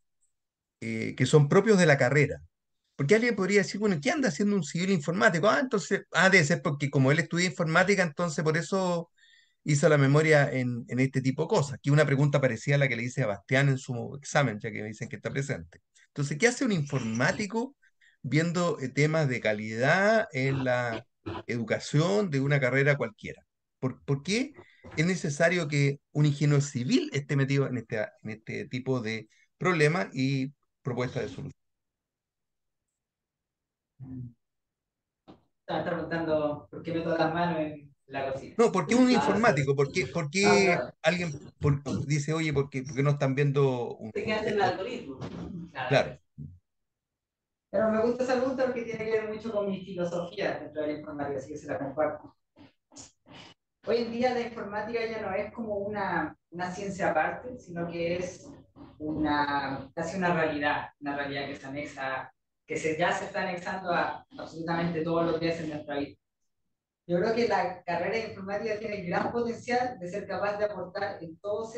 Speaker 3: que son propios de la carrera? Porque alguien podría decir, bueno, ¿qué anda haciendo un civil informático? Ah, entonces, debe ser porque como él estudia informática, entonces por eso hizo la memoria en este tipo de cosas. Aquí una pregunta parecida a la que le hice a Bastián en su examen, ya que me dicen que está presente. Entonces, ¿qué hace un informático viendo temas de calidad en la educación de una carrera cualquiera? ¿Por qué es necesario que un ingeniero civil esté metido en este tipo de problemas y propuestas de solución?
Speaker 2: Estaba preguntando por qué meto las manos en la cocina.
Speaker 3: No, ¿por qué un
Speaker 2: Ah, sí.
Speaker 3: informático? Por
Speaker 2: Ah,
Speaker 3: qué
Speaker 2: claro.
Speaker 3: alguien dice, oye, por qué no están viendo
Speaker 1: Te quedas en el
Speaker 3: esto?
Speaker 1: algoritmo.
Speaker 3: Claro.
Speaker 2: Claro. Pero me gusta esa pregunta porque tiene que ver mucho con mi filosofía dentro de la informática, así que se la comparto. Hoy en día la informática ya no es como una ciencia aparte, sino que es casi una realidad que se anexa, ya se está anexando a absolutamente todos los días en nuestra vida. Yo creo que la carrera de informática tiene el gran potencial de ser capaz de aportar en todos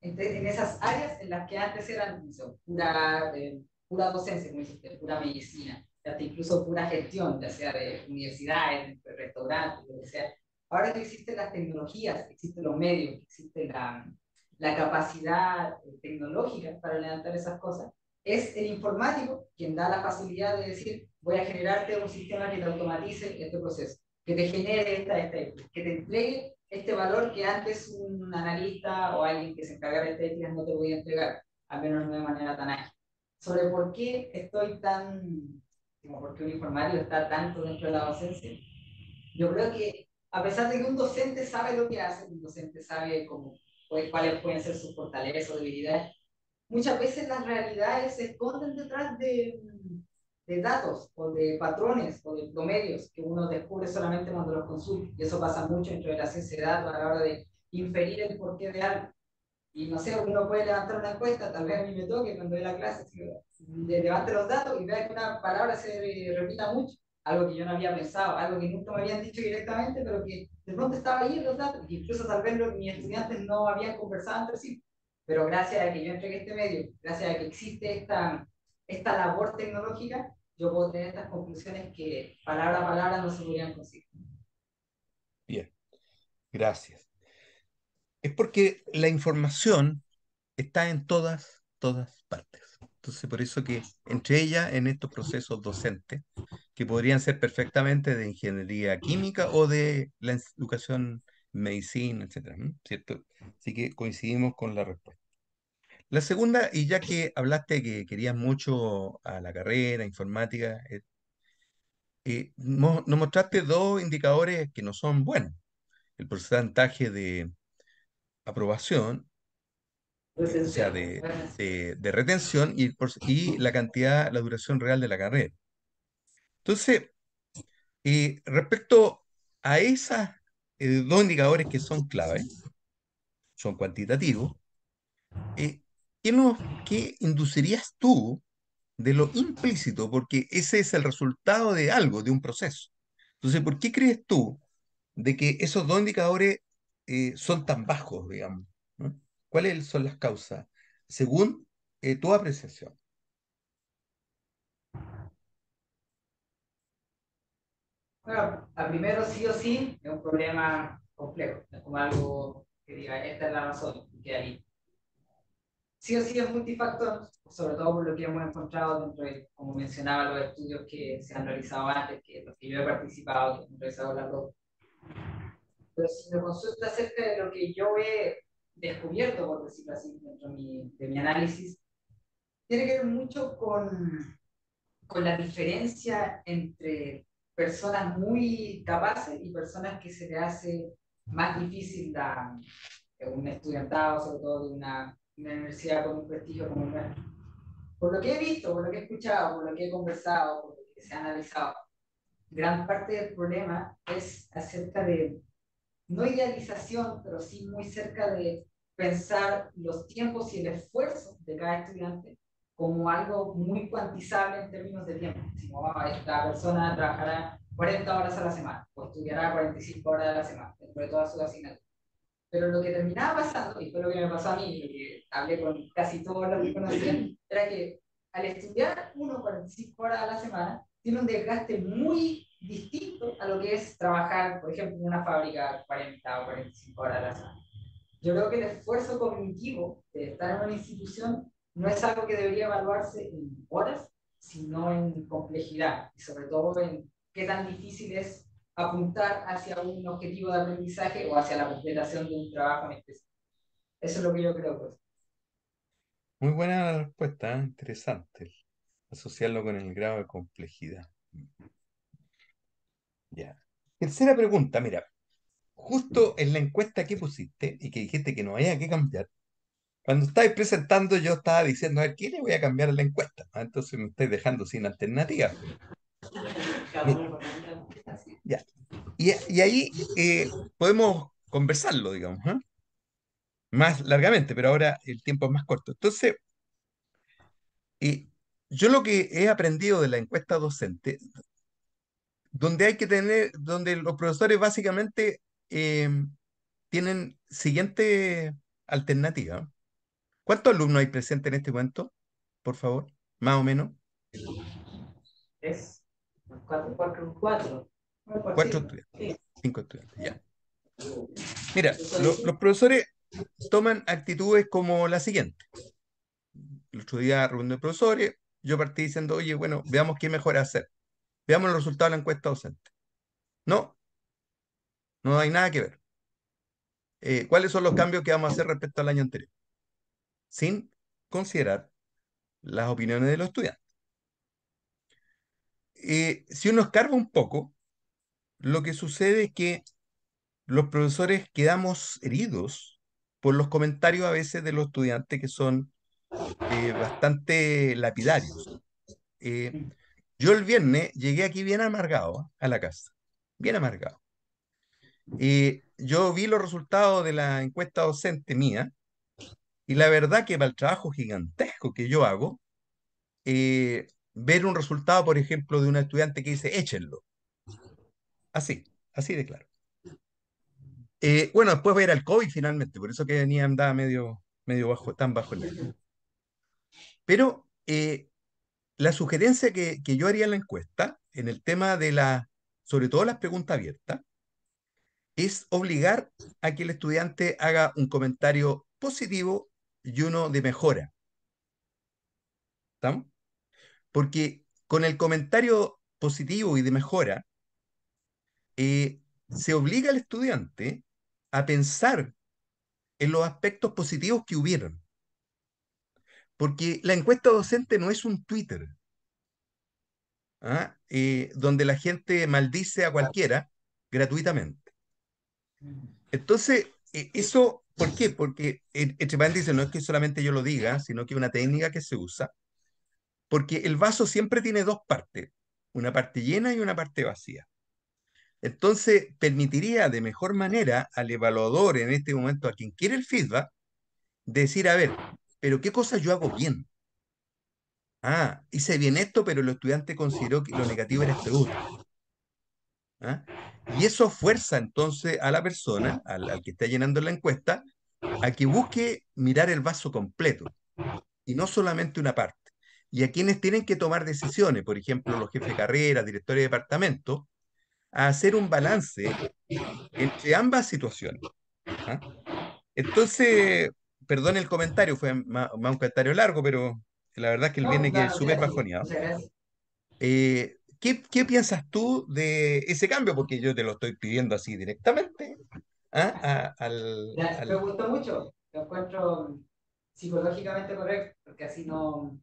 Speaker 2: en esas áreas en las que antes eran no sé, pura docencia, como dijiste, pura medicina, hasta incluso pura gestión, ya sea de universidades, de restaurantes, lo que sea. Ahora que existen las tecnologías, existen los medios, existe la capacidad tecnológica para levantar esas cosas, es el informático quien da la facilidad de decir, voy a generarte un sistema que te automatice este proceso, que te genere que te entregue este valor que antes un analista o alguien que se encargara de estadísticas no te podía entregar, al menos no de manera tan ágil. Sobre por qué como por qué un informático está tanto dentro de la docencia, yo creo que a pesar de que un docente sabe lo que hace, un docente sabe cuáles pueden ser sus fortalezas o debilidades, muchas veces las realidades se esconden detrás de datos o de patrones o de promedios que uno descubre solamente cuando los consulta. Y eso pasa mucho dentro de la ciencia de datos a la hora de inferir el porqué de algo. Y no sé, uno puede levantar una encuesta, tal vez a mí me toque cuando dé la clase, si levante los datos y vea que una palabra se repita mucho, algo que yo no había pensado, algo que nunca me habían dicho directamente, pero que de pronto estaba ahí en los datos, y incluso tal vez mis estudiantes no habían conversado entre sí. Pero gracias a que yo entregué este medio, gracias a que existe esta labor tecnológica, yo puedo tener estas conclusiones que palabra a palabra no se podrían conseguir.
Speaker 3: Bien, gracias. Es porque la información está en todas partes. Entonces, por eso que entre ellas, en estos procesos docentes, que podrían ser perfectamente de ingeniería química o de la educación medicina, etcétera, ¿cierto? Así que coincidimos con la respuesta. La segunda, y ya que hablaste que querías mucho a la carrera, informática, nos mostraste dos indicadores que no son buenos. El porcentaje de aprobación, o sea,
Speaker 2: Retención.
Speaker 3: de retención y la cantidad, la duración real de la carrera. Entonces, respecto a esas dos indicadores que son claves, son cuantitativos, ¿qué inducirías tú de lo implícito? Porque ese es el resultado de algo, de un proceso. Entonces, ¿por qué crees tú de que esos dos indicadores son tan bajos, digamos? ¿No? ¿Cuáles son las causas, según tu apreciación?
Speaker 2: Bueno, a primero sí o sí es un problema complejo, no es como algo que diga, esta es la razón, y que ahí. Sí o sí es multifactor, sobre todo por lo que hemos encontrado dentro de, como mencionaba, los estudios que se han realizado antes, que los que yo he participado, que hemos realizado las dos. Pero si me consulta acerca de lo que yo he descubierto, por decirlo así, dentro de mi análisis, tiene que ver mucho con la diferencia entre personas muy capaces y personas que se le hace más difícil un estudiantado, sobre todo de una universidad con un prestigio como el nuestro. Por lo que he visto, por lo que he escuchado, por lo que he conversado, por lo que se ha analizado, gran parte del problema es acerca de, no idealización, pero sí muy cerca de pensar los tiempos y el esfuerzo de cada estudiante como algo muy cuantizable en términos de tiempo. Si no, esta persona trabajará 40 horas a la semana o estudiará 45 horas a la semana dentro de todas sus asignaturas. Pero lo que terminaba pasando, y fue lo que me pasó a mí, lo que hablé con casi todos los que conocían, era que al estudiar 45 horas a la semana, tiene un desgaste muy distinto a lo que es trabajar, por ejemplo, en una fábrica 40 o 45 horas a la semana. Yo creo que el esfuerzo cognitivo de estar en una institución no es algo que debería evaluarse en horas, sino en complejidad y sobre todo en qué tan difícil es apuntar hacia un objetivo de aprendizaje o hacia la completación de un trabajo en específico. Eso es lo que yo creo, pues.
Speaker 3: Muy buena respuesta, interesante. Asociarlo con el grado de complejidad. Ya. Tercera pregunta, mira, justo en la encuesta que pusiste y que dijiste que no había que cambiar, cuando estabas presentando yo estaba diciendo, a ver, ¿qué le voy a cambiar a la encuesta? Entonces me estáis dejando sin alternativa. Mira, ya. Y ahí podemos conversarlo, digamos, ¿eh? Más largamente, pero ahora el tiempo es más corto. Entonces, yo lo que he aprendido de la encuesta docente, donde los profesores básicamente eh, tienen siguiente alternativa. ¿Cuántos alumnos hay presentes en este cuento? Por favor, más o menos.
Speaker 2: Es 4 por
Speaker 3: Cuatro
Speaker 2: 5.
Speaker 3: estudiantes, cinco estudiantes, ya. Mira, los profesores toman actitudes como la siguiente. El otro día, reunión de profesores, yo partí diciendo, oye, bueno, veamos qué mejor hacer. Veamos los resultados de la encuesta docente. No, no hay nada que ver. ¿Cuáles son los cambios que vamos a hacer respecto al año anterior? Sin considerar las opiniones de los estudiantes. Si uno escarba un poco, lo que sucede es que los profesores quedamos heridos por los comentarios a veces de los estudiantes que son bastante lapidarios. Eh, yo el viernes llegué aquí bien amargado a la casa, bien amargado. Yo vi los resultados de la encuesta docente mía y la verdad que para el trabajo gigantesco que yo hago, ver un resultado, por ejemplo, de un estudiante que dice, échenlo, así, así de claro. Bueno, después ver al COVID finalmente, por eso que venía andaba medio bajo, tan bajo el ánimo. Pero la sugerencia que yo haría en la encuesta, en el tema sobre todo las preguntas abiertas, es obligar a que el estudiante haga un comentario positivo y uno de mejora. ¿Estamos? Porque con el comentario positivo y de mejora, se obliga al estudiante a pensar en los aspectos positivos que hubieron. Porque la encuesta docente no es un Twitter, ¿ah? Donde la gente maldice a cualquiera gratuitamente. Entonces, eso, ¿por qué? Porque Echepan dice, no es que solamente yo lo diga, sino que es una técnica que se usa, porque el vaso siempre tiene dos partes, una parte llena y una parte vacía. Entonces, permitiría de mejor manera al evaluador en este momento, a quien quiere el feedback, decir, a ver, pero ¿qué cosa yo hago bien? Ah, hice bien esto, pero el estudiante consideró que lo negativo era esto otro. ¿Ah? Y eso fuerza entonces a la persona, al que está llenando la encuesta, a que busque mirar el vaso completo y no solamente una parte. Y a quienes tienen que tomar decisiones, por ejemplo, los jefes de carrera, directores de departamento, a hacer un balance entre ambas situaciones. ¿Ah? Entonces, perdón el comentario, fue más un comentario largo, pero la verdad es que él
Speaker 2: No,
Speaker 3: viene que es
Speaker 2: no,
Speaker 3: súper
Speaker 2: gracias.
Speaker 3: bajoneado.
Speaker 2: Muchas gracias.
Speaker 3: ¿Qué piensas tú de ese cambio? Porque yo te lo estoy pidiendo así directamente. ¿Ah?
Speaker 2: Me gustó mucho. Lo encuentro psicológicamente correcto, porque así no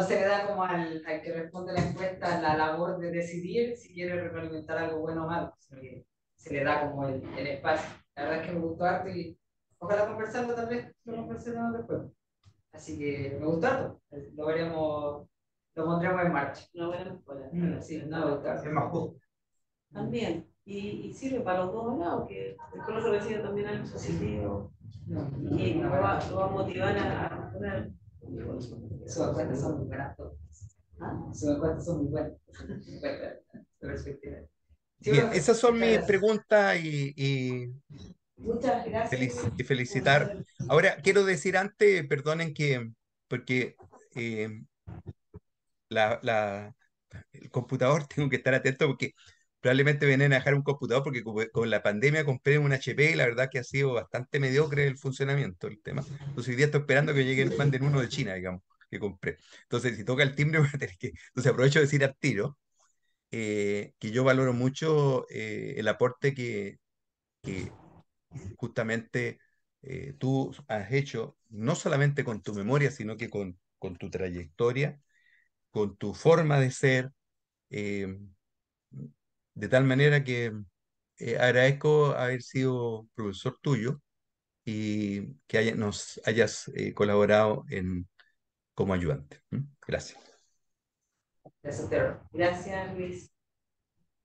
Speaker 2: se le da como al que responde la encuesta la labor de decidir si quiere retroalimentar algo bueno o malo, sino que se le da como el espacio. La verdad es que me gustó harto y ojalá conversarlo, tal vez lo conversemos después. Así que me gustó harto. Lo veremos, lo pondremos en marcha.
Speaker 1: Una buena escuela.
Speaker 2: Sí, no me gusta. Es más justo.
Speaker 1: También. Y sirve para los dos lados, que el profe recibe también algo positivo y lo va a motivar a mejorar.
Speaker 2: Sus encuestas son muy buenas todas.
Speaker 1: ¿Ah?
Speaker 2: Sus encuestas son muy buenas. De perspectiva. Sí,
Speaker 3: Bien,
Speaker 2: profe,
Speaker 3: esas son
Speaker 2: muchas
Speaker 3: mis
Speaker 2: gracias.
Speaker 3: preguntas y
Speaker 1: Muchas gracias, Luis.
Speaker 3: y
Speaker 1: Un
Speaker 3: felicitar.
Speaker 1: gusto.
Speaker 3: Ahora, quiero decir antes, perdonen que, porque eh, el computador tengo que estar atento porque probablemente vienen a dejar un computador porque con la pandemia compré un HP y la verdad que ha sido bastante mediocre el funcionamiento del tema. Entonces hoy día estoy esperando que lleguen, manden uno de China, digamos, que compré. Entonces si toca el timbre voy a tener que... Entonces aprovecho de decir al tiro que yo valoro mucho el aporte que justamente tú has hecho, no solamente con tu memoria, sino que con tu trayectoria, con tu forma de ser, eh, de tal manera que agradezco haber sido profesor tuyo y que nos hayas colaborado como ayudante. ¿Mm? Gracias.
Speaker 2: Gracias, Tero.
Speaker 1: Gracias, Luis.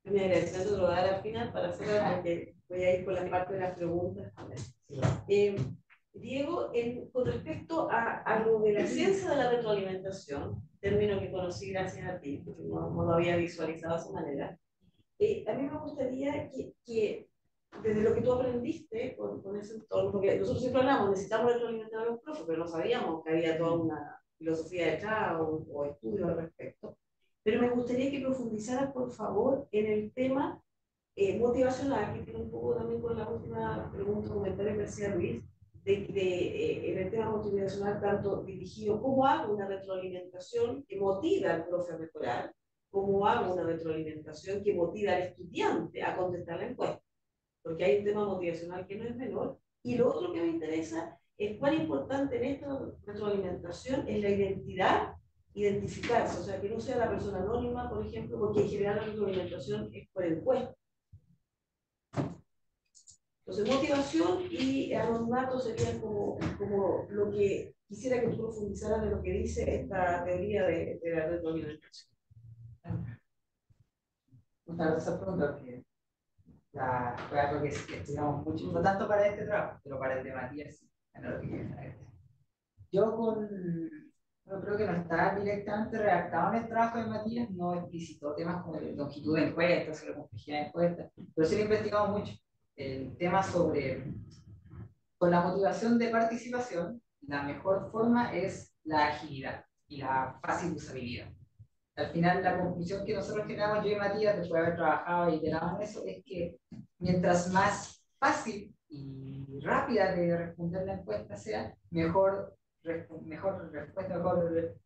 Speaker 1: Mi agradecimiento lo voy a dar al final para cerrar porque voy a ir por la parte de las preguntas también. Diego, con respecto a lo de la ciencia de la retroalimentación, término que conocí gracias a ti, porque no lo había visualizado de esa manera, a mí me gustaría que desde lo que tú aprendiste con ese entorno, porque nosotros siempre hablamos, necesitamos retroalimentar a los profes, pero no sabíamos que había toda una filosofía detrás o estudios al respecto. Pero me gustaría que profundizaras, por favor, en el tema motivacional, que tiene un poco también con la última pregunta o comentario que hacía Luis, en el tema motivacional, tanto dirigido, cómo hago una retroalimentación que motive al profe a mejorar, cómo hago una retroalimentación que motive al estudiante a contestar la encuesta, porque hay un tema motivacional que no es menor. Y lo otro que me interesa es cuán importante en esta retroalimentación es la identidad, identificarse, o sea, que no sea la persona anónima, por ejemplo, porque en general la retroalimentación es por encuesta. Entonces, motivación y anonimato serían como lo que quisiera que tú profundizaras de lo que dice esta teoría de la retroalimentación.
Speaker 2: Muchas gracias por preguntar, porque fue algo que estudiamos mucho, no tanto para este trabajo, pero para el de Matías, sí, era lo que quería saber. Yo no creo que no está directamente redactado en el trabajo de Matías, no explicitó temas como de longitud de encuestas, sobre complejidad de encuestas, pero sí lo he investigado mucho. El tema sobre, con la motivación de participación, la mejor forma es la agilidad y la fácil usabilidad. Al final, la conclusión que nosotros generamos, yo y Matías, después de haber trabajado y iterado en eso, es que mientras más fácil y rápida de responder la encuesta sea, mejor respuesta,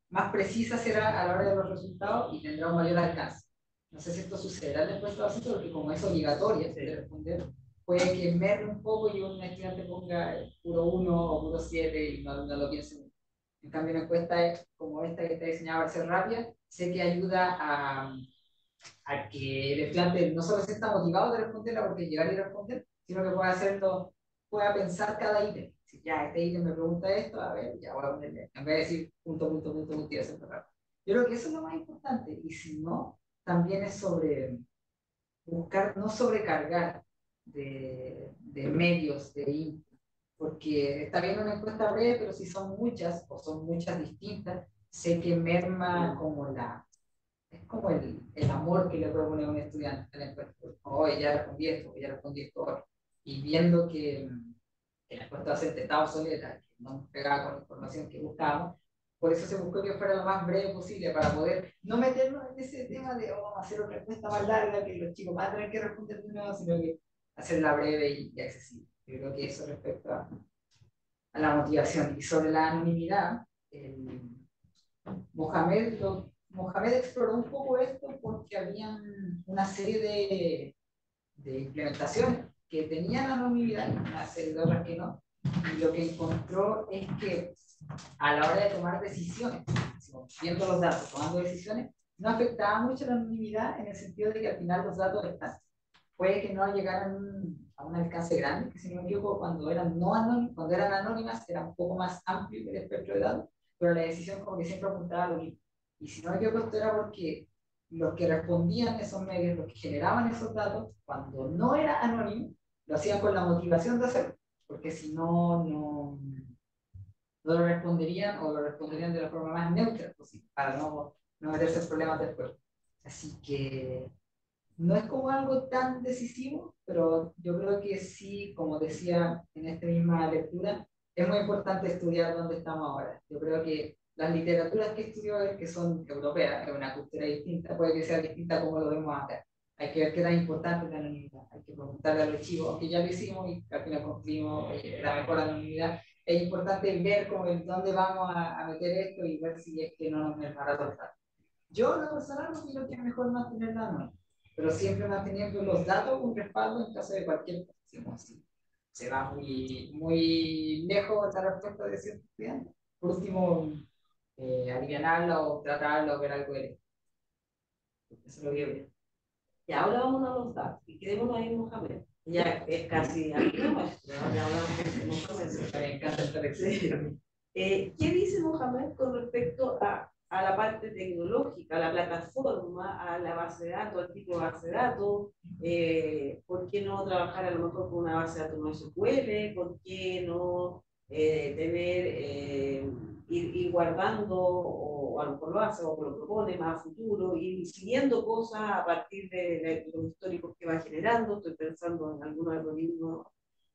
Speaker 2: más precisa será a la hora de los resultados y tendrá un mayor alcance. No sé si esto sucederá en la encuesta básica, porque como es obligatoria de responder, puede que merme un poco y un estudiante ponga puro 1 o puro 7 y no lo piense mucho. En cambio, una encuesta como esta que está diseñada para ser rápida, sé que ayuda a que el estudiante no solo se está motivado de responderla porque llegar y responder, sino que pueda hacerlo, pueda pensar cada ítem. Si ya este ítem me pregunta esto, a ver, ya voy a ponerle, en vez de decir punto, punto, punto, punto y hacerlo rápido. Yo creo que eso es lo más importante. Y si no, también es sobre buscar no sobrecargar de medios, de input, porque está bien una encuesta breve, pero si son muchas o son muchas distintas, sé que merma como es como el amor que le puede poner un estudiante a la encuesta. Hoy ya respondí esto hoy. Y viendo que la encuesta docente estaba obsoleta, que no pegaba con la información que buscábamos, por eso se buscó que fuera lo más breve posible para poder no meternos en ese tema de vamos a hacer otra encuesta más larga que los chicos van a tener que responder de nuevo, sino que hacerla breve y accesible. Yo creo que eso respecto a la motivación. Y sobre la anonimidad, Mohamed exploró un poco esto porque había una serie de implementaciones que tenían anonimidad y una serie de otras que no. Y lo que encontró es que a la hora de tomar decisiones, viendo los datos, tomando decisiones, no afectaba mucho la anonimidad en el sentido de que al final los datos están. Puede que no llegaran a un alcance grande, que si no me equivoco, cuando eran, no anónimas, cuando eran anónimas era un poco más amplio el espectro de datos, pero la decisión como que siempre apuntaba a lo mismo. Y si no me equivoco, esto era porque los que respondían esos medios, los que generaban esos datos, cuando no era anónimo, lo hacían con la motivación de hacerlo, porque si no, no lo responderían o lo responderían de la forma más neutra posible, para no meterse en problemas después. Así que no es como algo tan decisivo, pero yo creo que sí, como decía en esta misma lectura, es muy importante estudiar dónde estamos ahora. Yo creo que las literaturas que estudio él, que son europeas, es una cultura distinta, puede que sea distinta como lo vemos acá. Hay que ver qué tan importante es la anonimidad. Hay que preguntarle a los chicos, aunque ya lo hicimos y al final concluimos la mejor anonimidad. Es importante ver cómo, dónde vamos a meter esto y ver si es que no nos mermará todo. Yo, en lo personal, opino que es mejor mantenerla anónima, pero siempre manteniendo los datos un respaldo en caso de cualquier cosa. Si se va muy lejos la respuesta de cierto estudiante, por último, alivianarla o tratarla o ver algo de él. Eso es lo que yo veo.
Speaker 1: Y ahora vamos a los datos y quedémonos ahí en Mohamed. Ya es casi amigo nuestro, ¿no? Ya hablamos de Mohamed.
Speaker 2: Me encanta esta lección.
Speaker 1: Sí. ¿Qué dice Mohamed con respecto a la parte tecnológica, a la plataforma, a la base de datos, al tipo de base de datos? ¿Por qué no trabajar a lo mejor con una base de datos no SQL? ¿Por qué no ir guardando, o a lo mejor lo hace o lo propone más a futuro, ir siguiendo cosas a partir de los históricos que va generando? Estoy pensando en algunos algoritmos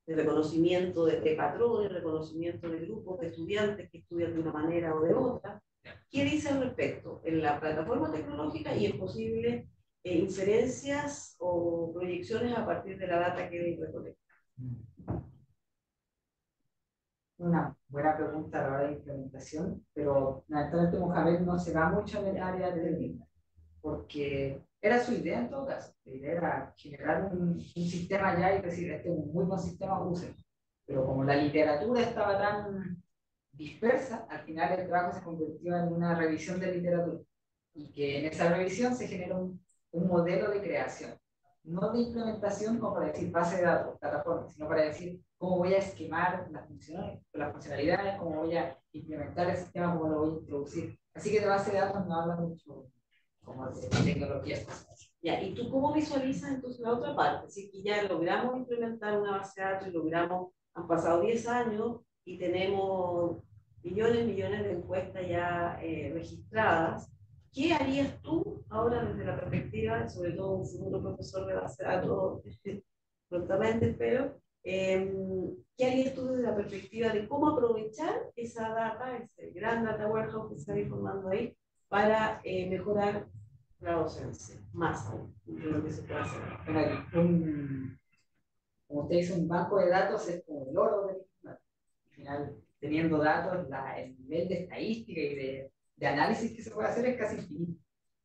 Speaker 1: de reconocimiento de patrones, reconocimiento de grupos de estudiantes que estudian de una manera o de otra. ¿Qué dice al respecto en la plataforma tecnológica y en posibles inferencias o proyecciones a partir de la data que recolecta?
Speaker 2: Una buena pregunta a la hora de implementación, pero naturalmente Mohamed no se va mucho en el área técnica, porque era su idea en todo caso. La idea era generar un sistema ya y decir, este es un muy buen sistema, úsenlo. Pero como la literatura estaba tan dispersa, al final el trabajo se convirtió en una revisión de literatura. Y que en esa revisión se genera un modelo de creación. No de implementación como para decir base de datos, plataforma, sino para decir cómo voy a esquemar las funcionalidades, cómo voy a implementar el sistema, cómo lo voy a introducir. Así que de base de datos no habla mucho como de tecnología.
Speaker 1: Ya, ¿y tú cómo visualizas entonces la otra parte? Si que ya logramos implementar una base de datos y logramos, han pasado 10 años y tenemos millones de encuestas ya registradas, ¿qué harías tú ahora desde la perspectiva, sobre todo un futuro profesor de base de datos, prontamente espero, qué harías tú desde la perspectiva de cómo aprovechar esa data, ese gran data warehouse que se está formando ahí, para mejorar la docencia, más aún de lo que se puede hacer?
Speaker 2: Bueno, como usted dice, un banco de datos es como el oro del al final, teniendo datos, el nivel de estadística y de análisis que se puede hacer es casi infinito.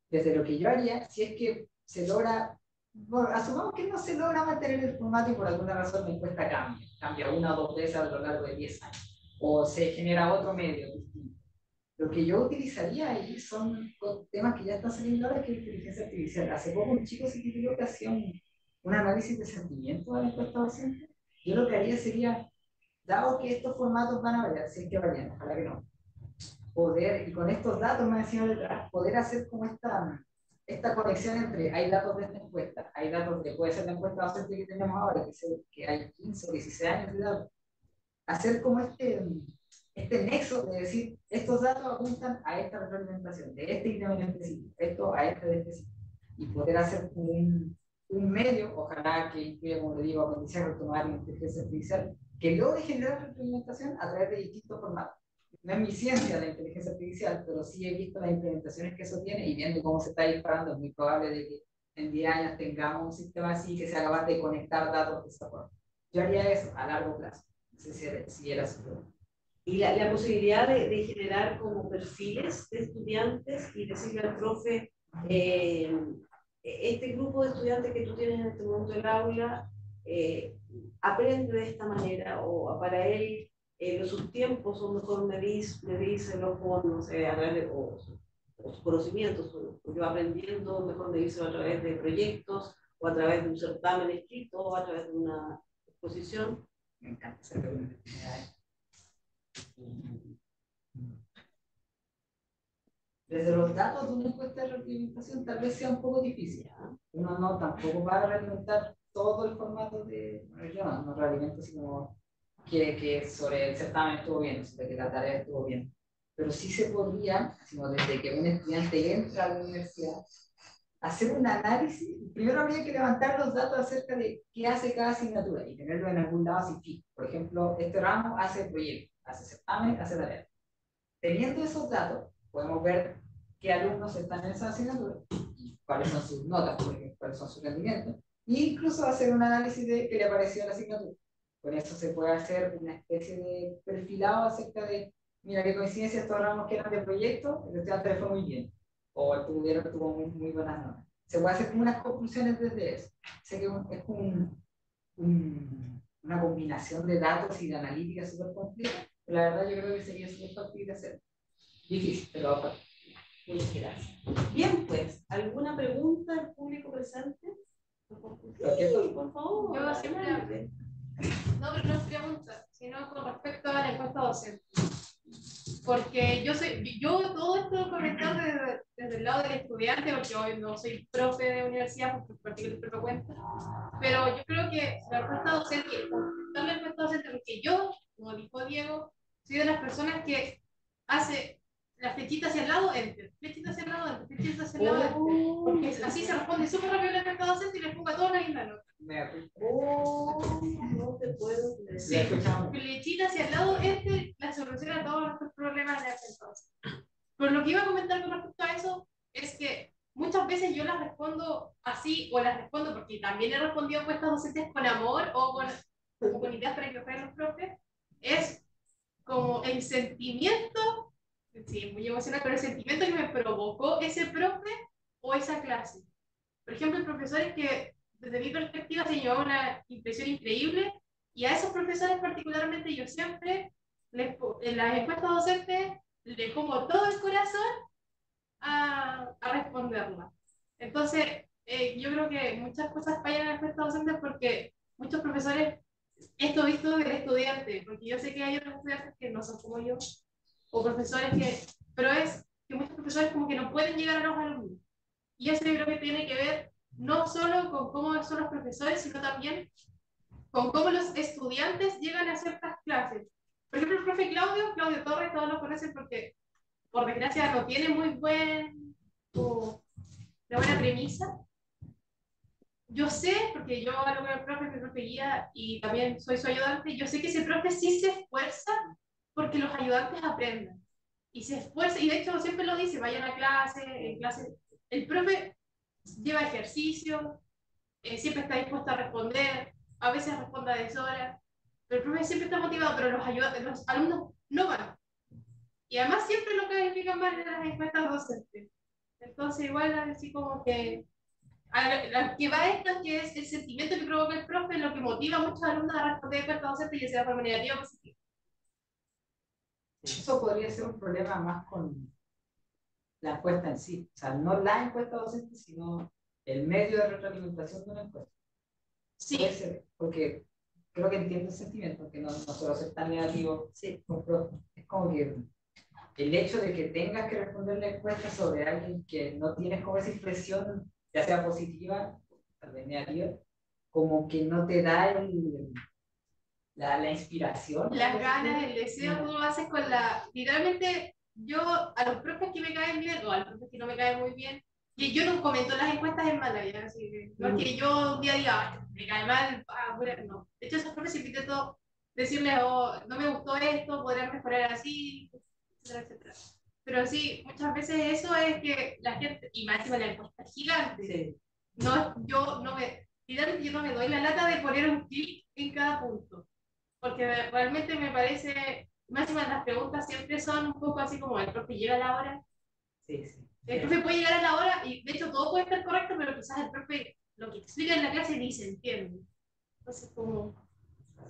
Speaker 2: Desde lo que yo haría, si es que se logra bueno, asumamos que no se logra mantener el formato y por alguna razón la encuesta cambia una o dos veces a lo largo de 10 años, o se genera otro medio distinto. Lo que yo utilizaría ahí son temas que ya están saliendo ahora, que es inteligencia artificial. Hace poco un chico se tituló que hacía un análisis de sentimiento de la encuesta docente. Yo lo que haría sería, dado que estos formatos van a variar, si es que varían, ojalá que no, poder, y con estos datos más encima detrás, poder hacer como esta conexión entre, hay datos de esta encuesta, hay datos de, puede ser la encuesta docente que tenemos ahora, que hay 15 o 16 años de datos, hacer como este nexo de decir, estos datos apuntan a esta retroalimentación, de este ítem en específico, esto a este de específico, y poder hacer un medio, ojalá que incluya, como le digo, aprendizaje automático, inteligencia artificial, que logre generar retroalimentación a través de distintos formatos. No es mi ciencia la inteligencia artificial, pero sí he visto las implementaciones que eso tiene y viendo cómo se está disparando, es muy probable de que en 10 años tengamos un sistema así que sea capaz de conectar datos de esa forma. Yo haría eso a largo plazo, no sé si era su pregunta.
Speaker 1: Y la posibilidad de generar como perfiles de estudiantes y decirle al profe, este grupo de estudiantes que tú tienes en este momento en el aula, aprende de esta manera, o para él sus tiempos son mejor medírselos con, no sé, a través de o sus conocimientos, o yo aprendiendo, mejor medírselo a través de proyectos, o a través de un certamen escrito, o a través de una exposición.
Speaker 2: Me encanta esa pregunta. Desde los datos de una encuesta de retroalimentación tal vez sea un poco difícil. Uno no tampoco va a realimentar todo el formato de... Bueno, yo no realimento así como que sobre el certamen estuvo bien, sobre que la tarea estuvo bien. Pero sí se podría, así como desde que un estudiante entra a la universidad, hacer un análisis. Primero habría que levantar los datos acerca de qué hace cada asignatura y tenerlo en algún lado así fijo. Por ejemplo, este ramo hace proyectos, hace certamen, hace tareas. Teniendo esos datos, podemos ver qué alumnos están en esa asignatura y cuáles son sus notas, por ejemplo, cuáles son sus rendimientos, e incluso hacer un análisis de qué le pareció a la asignatura. Con eso se puede hacer una especie de perfilado acerca de, mira qué coincidencia, estos ramos que eran de proyecto, el estudiante le fue muy bien, o tuvo muy buenas notas. Se puede hacer como unas conclusiones desde eso. Sé que es una combinación de datos y de analítica súper compleja, pero la verdad yo creo que sería súper fácil de hacer. Difícil, pero va a pasar.
Speaker 1: Muchas gracias. Bien, pues, ¿alguna pregunta al público presente? Sí, por favor.
Speaker 4: Yo siempre,
Speaker 1: adelante.
Speaker 4: no, pero no es pregunta, sino con respecto a la encuesta docente. Porque yo todo esto lo comento desde el lado del estudiante, porque hoy no soy profe de universidad, porque particularmente lo cuenta, pero yo creo que la encuesta docente, y completar la encuesta docente, porque yo, como dijo Diego, soy de las personas que hace la flechita hacia el lado, enter, flechita hacia el lado, enter, flechita hacia el lado, enter, porque así se responde súper rápido la encuesta docente y les pongo a todos la misma nota.
Speaker 1: No te puedo creer.
Speaker 4: Sí, flechita hacia el lado, la solución a todos nuestros problemas de entonces. Pero lo que iba a comentar con respecto a eso es que muchas veces yo las respondo así, o las respondo porque también he respondido encuestas docentes con amor o con ideas para que fueran los profes, es como el sentimiento, sí, muy emocional, pero el sentimiento que me provocó ese profe o esa clase. Por ejemplo, hay profesores que desde mi perspectiva se llevó una impresión increíble y a esos profesores particularmente yo siempre, en las encuestas docentes, les pongo todo el corazón a responderla. Entonces, yo creo que muchas cosas fallan en las encuestas docentes porque muchos profesores, esto visto del estudiante, porque yo sé que hay otros estudiantes que no son como yo, o profesores que, pero es que muchos profesores como que no pueden llegar a los alumnos. Y eso yo creo que tiene que ver no solo con cómo son los profesores, sino también con cómo los estudiantes llegan a ciertas clases. Por ejemplo, el profe Claudio Torres, todos lo conocen porque, por desgracia, no tiene muy una buena premisa. Yo sé, porque yo hablo con el profe, mi profe guía, y también soy su ayudante, yo sé que ese profe sí se esfuerza porque los ayudantes aprendan. Y se esfuerza, y de hecho siempre lo dice, vayan a clase, en clase. El profe lleva ejercicio, siempre está dispuesto a responder, a veces responde a deshora, pero el profe siempre está motivado, pero los alumnos no van. Y además siempre lo califican mal en las encuestas docentes. Entonces igual así como que lo que va esto es que es el sentimiento que provoca el profe lo que motiva a muchos alumnos a responder encuesta docente, ya sea de forma negativa o positiva.
Speaker 2: Eso podría ser un problema más con la encuesta en sí. O sea, no la encuesta docente, sino el medio de retroalimentación de una encuesta.
Speaker 4: Sí.
Speaker 2: Puede ser, porque creo que entiendo el sentimiento, que no solo ser tan negativo.
Speaker 1: Sí.
Speaker 2: Es como que el hecho de que tengas que responder la encuesta sobre alguien que no tienes como esa impresión, ya sea positiva, tal vez negativa, como que no te da la inspiración.
Speaker 4: Las ganas, el deseo, tú lo haces con la... Literalmente, yo a los profes que me caen bien, o a los profes que no me caen muy bien, y yo no comento las encuestas en mala, ¿ya? Así que no es que yo un día diga, "Ay, me cae mal, no". De hecho, esos profes siempre intento decirles, oh, no me gustó esto, podrían mejorar así, etcétera, etcétera. Pero sí, muchas veces eso es que la gente, y más encima la encuesta es gigante,
Speaker 1: Sí.
Speaker 4: no, yo no me, literalmente yo no me doy la lata de poner un clic en cada punto porque realmente me parece, máxima las preguntas siempre son un poco así como el profe llega a la hora.
Speaker 2: Sí, sí.
Speaker 4: El profe puede llegar a la hora y de hecho todo puede estar correcto, pero quizás el profe lo que explica en la clase ni se entiende. Entonces como,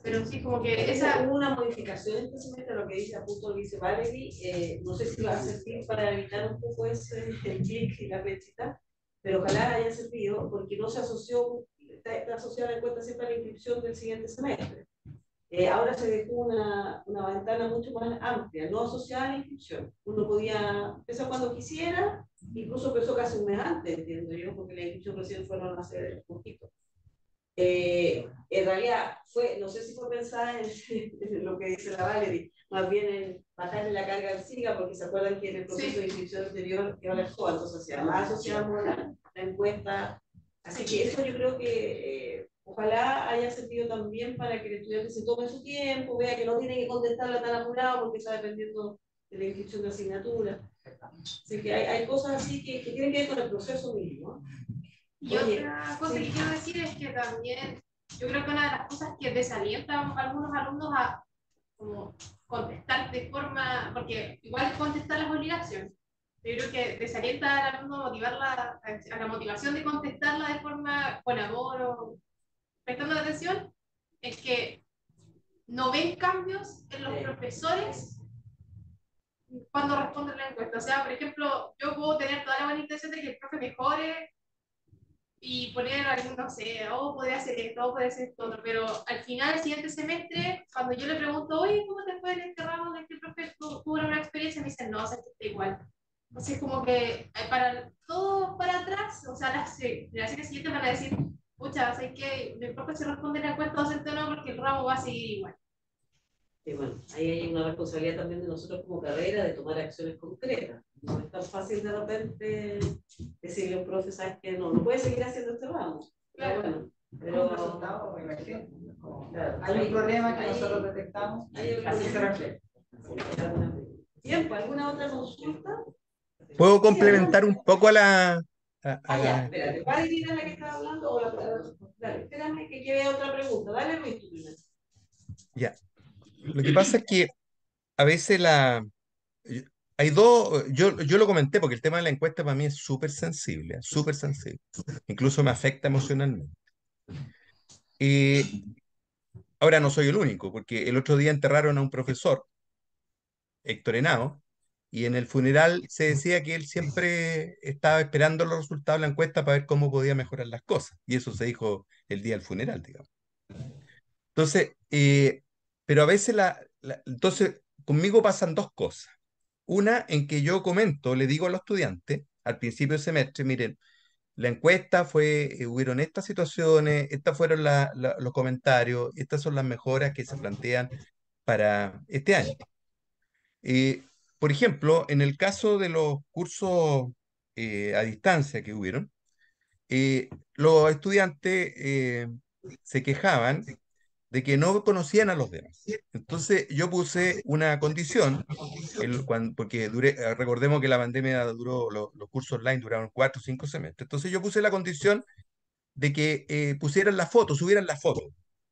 Speaker 4: pero sí como que esa...
Speaker 1: Hubo una modificación este semestre, lo que dice, justo lo dice Valerie, no sé si va a servir para evitar un poco ese el clic y la flechita, pero ojalá haya servido porque no se asoció, está asociada la encuesta siempre a la inscripción del siguiente semestre. Ahora se dejó una ventana mucho más amplia, no asociada a la inscripción. Uno podía empezar cuando quisiera, incluso empezó casi un mes antes, entiendo yo, porque la inscripción recién fueron hace poquito. En realidad fue, no sé si fue pensada en lo que dice la Valerie, más bien en bajarle la carga al SIGA, porque se acuerdan que en el proceso de inscripción anterior que ahora es todo, entonces hacia más asociamos la encuesta. Así que eso yo creo que ojalá haya servido también para que el estudiante se tome su tiempo, vea que no tiene que contestarla tan apurado porque está dependiendo de la inscripción de asignatura. Así que hay cosas así que tienen que ver con el proceso mismo, ¿no?
Speaker 4: Y
Speaker 1: Oye,
Speaker 4: otra cosa
Speaker 1: sí.
Speaker 4: que quiero decir es que también, yo creo que una de las cosas que desalientan a algunos alumnos a como contestar de forma, porque igual contestar las obligaciones, yo creo que desalienta al alumno motivarla, a la motivación de contestarla de forma con amor o prestando atención, es que no ven cambios en los profesores cuando responden la encuesta. O sea, por ejemplo, yo puedo tener toda la buena intención de que el profe mejore y poner algún, no sé, oh, podría hacer esto, oh, podría hacer esto otro, pero al final, el siguiente semestre, cuando yo le pregunto, oye, ¿cómo te fue en este ramo? ¿De qué profe tuvo una buena experiencia? Me dicen, no, o sea, que está igual. Entonces, como que para todo para atrás, o sea, las generaciones siguientes van a decir, pucha, ¿sabes qué? No importa si responde la encuesta docente o no, porque el ramo va a seguir igual.
Speaker 1: Y bueno, ahí hay una responsabilidad también de nosotros como carrera de tomar acciones concretas. No es tan fácil de repente decirle a un profe, sabes que no puede seguir haciendo este ramo. Pero bueno,
Speaker 2: Pero resultado, claro, hay un problema que nosotros detectamos, así se refleja.
Speaker 1: Bien, pues, ¿alguna otra consulta?
Speaker 3: ¿Puedo
Speaker 1: Sí,
Speaker 3: complementar un poco a la...
Speaker 1: ya, espérate, ¿va a ir a la que estaba hablando? O dale, espérame que quede otra pregunta. Dale, Luis, tú primero.
Speaker 3: Ya. Lo que pasa es que a veces yo- hay dos, yo lo comenté porque el tema de la encuesta para mí es súper sensible, súper sensible. Incluso me afecta emocionalmente. Y ahora no soy el único, porque el otro día enterraron a un profesor, Héctor Henao, y en el funeral se decía que él siempre estaba esperando los resultados de la encuesta para ver cómo podía mejorar las cosas. Y eso se dijo el día del funeral, digamos. Entonces, pero a veces entonces conmigo pasan dos cosas. Una en que yo comento, le digo a los estudiantes al principio del semestre, miren, la encuesta fue, hubieron estas situaciones, estas fueron los comentarios, estas son las mejoras que se plantean para este año. Eh, por ejemplo, en el caso de los cursos a distancia que hubieron, los estudiantes se quejaban de que no conocían a los demás. Entonces yo puse una condición, porque recordemos que la pandemia duró, los cursos online duraron 4 o 5 semestres. Entonces yo puse la condición de que pusieran la foto, subieran la foto,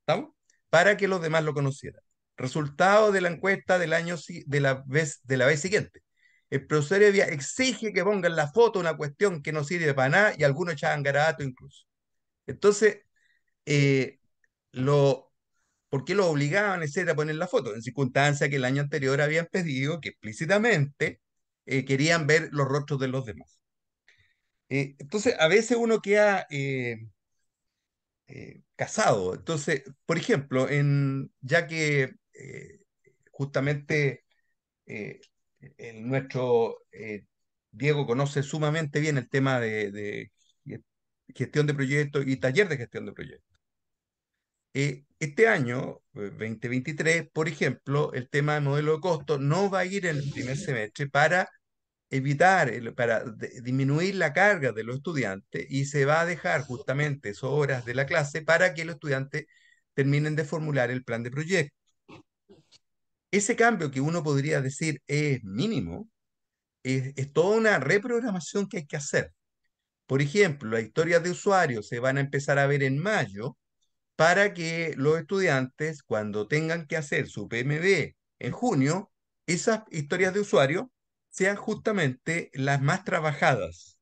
Speaker 3: ¿estamos? Para que los demás lo conocieran. Resultado de la encuesta del año, de la vez siguiente. el profesor exige que pongan la foto, una cuestión que no sirve para nada, y algunos echaban garabato incluso. Entonces, eh, lo, ¿por qué lo obligaban, etcétera, a poner la foto? En circunstancias que el año anterior habían pedido que explícitamente querían ver los rostros de los demás. Entonces, a veces uno queda casado. Entonces, por ejemplo, ya que justamente eh, nuestro Diego conoce sumamente bien el tema de gestión de proyectos y taller de gestión de proyectos. Este año, 2023, por ejemplo, el tema de modelo de costo no va a ir en el primer semestre para evitar, disminuir la carga de los estudiantes, y se va a dejar justamente esas horas de la clase para que los estudiantes terminen de formular el plan de proyecto. Ese cambio, que uno podría decir es mínimo, es toda una reprogramación que hay que hacer. Por ejemplo, las historias de usuarios se van a empezar a ver en mayo para que los estudiantes, cuando tengan que hacer su PMB en junio, esas historias de usuario sean justamente las más trabajadas.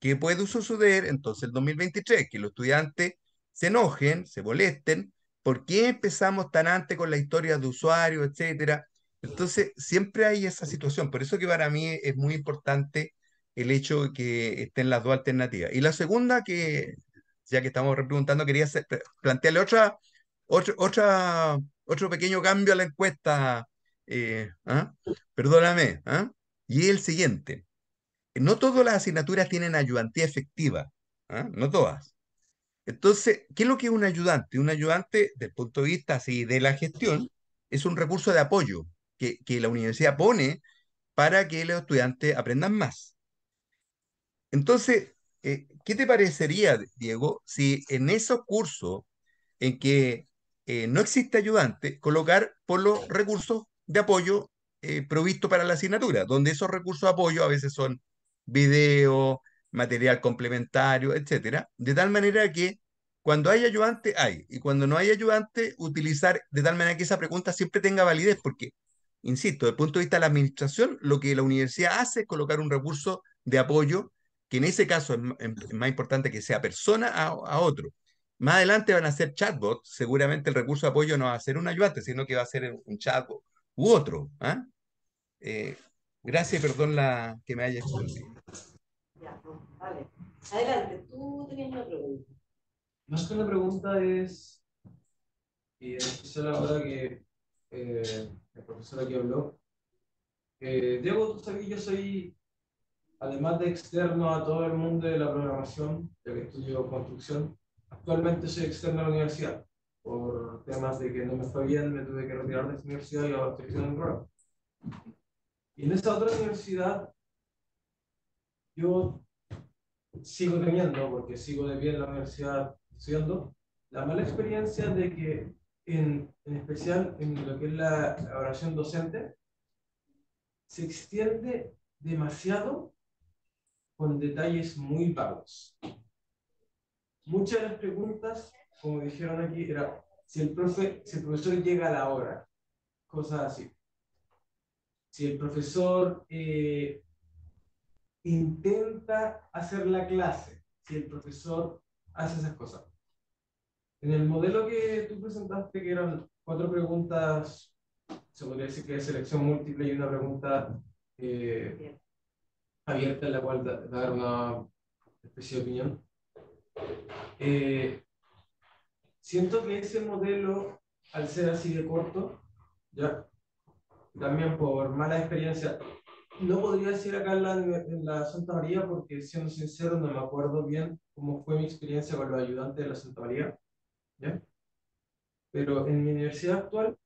Speaker 3: ¿Qué puede suceder entonces el 2023? Que los estudiantes se enojen, se molesten. ¿Por qué empezamos tan antes con la historia de usuario, etcétera? Entonces, siempre hay esa situación. Por eso que para mí es muy importante el hecho de que estén las dos alternativas. Y la segunda, que ya que estamos repreguntando, quería plantearle otro pequeño cambio a la encuesta. ¿Ah? Perdóname. ¿Ah? Y es el siguiente: no todas las asignaturas tienen ayudantía efectiva, ¿ah? No todas. Entonces, ¿qué es lo que es un ayudante? Un ayudante, desde el punto de vista así, de la gestión, es un recurso de apoyo que la universidad pone para que los estudiantes aprendan más. Entonces, ¿qué te parecería, Diego, si en esos cursos en que no existe ayudante, colocar por los recursos de apoyo provistos para la asignatura, donde esos recursos de apoyo a veces son video, material complementario, etcétera, de tal manera que cuando hay ayudante, hay, y cuando no hay ayudante, utilizar de tal manera que esa pregunta siempre tenga validez, porque, insisto, desde el punto de vista de la administración, lo que la universidad hace es colocar un recurso de apoyo, que en ese caso es más importante que sea persona a otro. Más adelante van a ser chatbots, seguramente el recurso de apoyo no va a ser un ayudante, sino que va a ser un chatbot u otro. ¿Ah? Eh, Gracias, perdón que me haya extendido.
Speaker 1: Ya, no, vale. Adelante, tú tenías una pregunta.
Speaker 5: Más que una pregunta es, y en especial ahora que el profesor aquí habló, Diego, tú sabes que yo soy, además de externo a todo el mundo de la programación, ya que estudio construcción, actualmente soy externo a la universidad. Por temas de que no me fue bien, me tuve que retirar de esa universidad y ahora estoy estudiando en Roma. Y en esa otra universidad, yo sigo teniendo, porque sigo de pie en la universidad estudiando, la mala experiencia de que, en especial en lo que es la evaluación docente, se extiende demasiado con detalles muy vagos. Muchas de las preguntas, como dijeron aquí, era si el profesor llega a la hora, cosas así. Si el profesor intenta hacer la clase, si el profesor hace esas cosas. En el modelo que tú presentaste, que eran 4 preguntas, se podría decir que es selección múltiple y una pregunta abierta en la cual dar una especie de opinión. Siento que ese modelo, al ser así de corto, ya, también por mala experiencia, no podría decir acá en la Santa María, porque siendo sincero no me acuerdo bien cómo fue mi experiencia con los ayudantes de la Santa María, ¿ya? Pero en mi universidad actual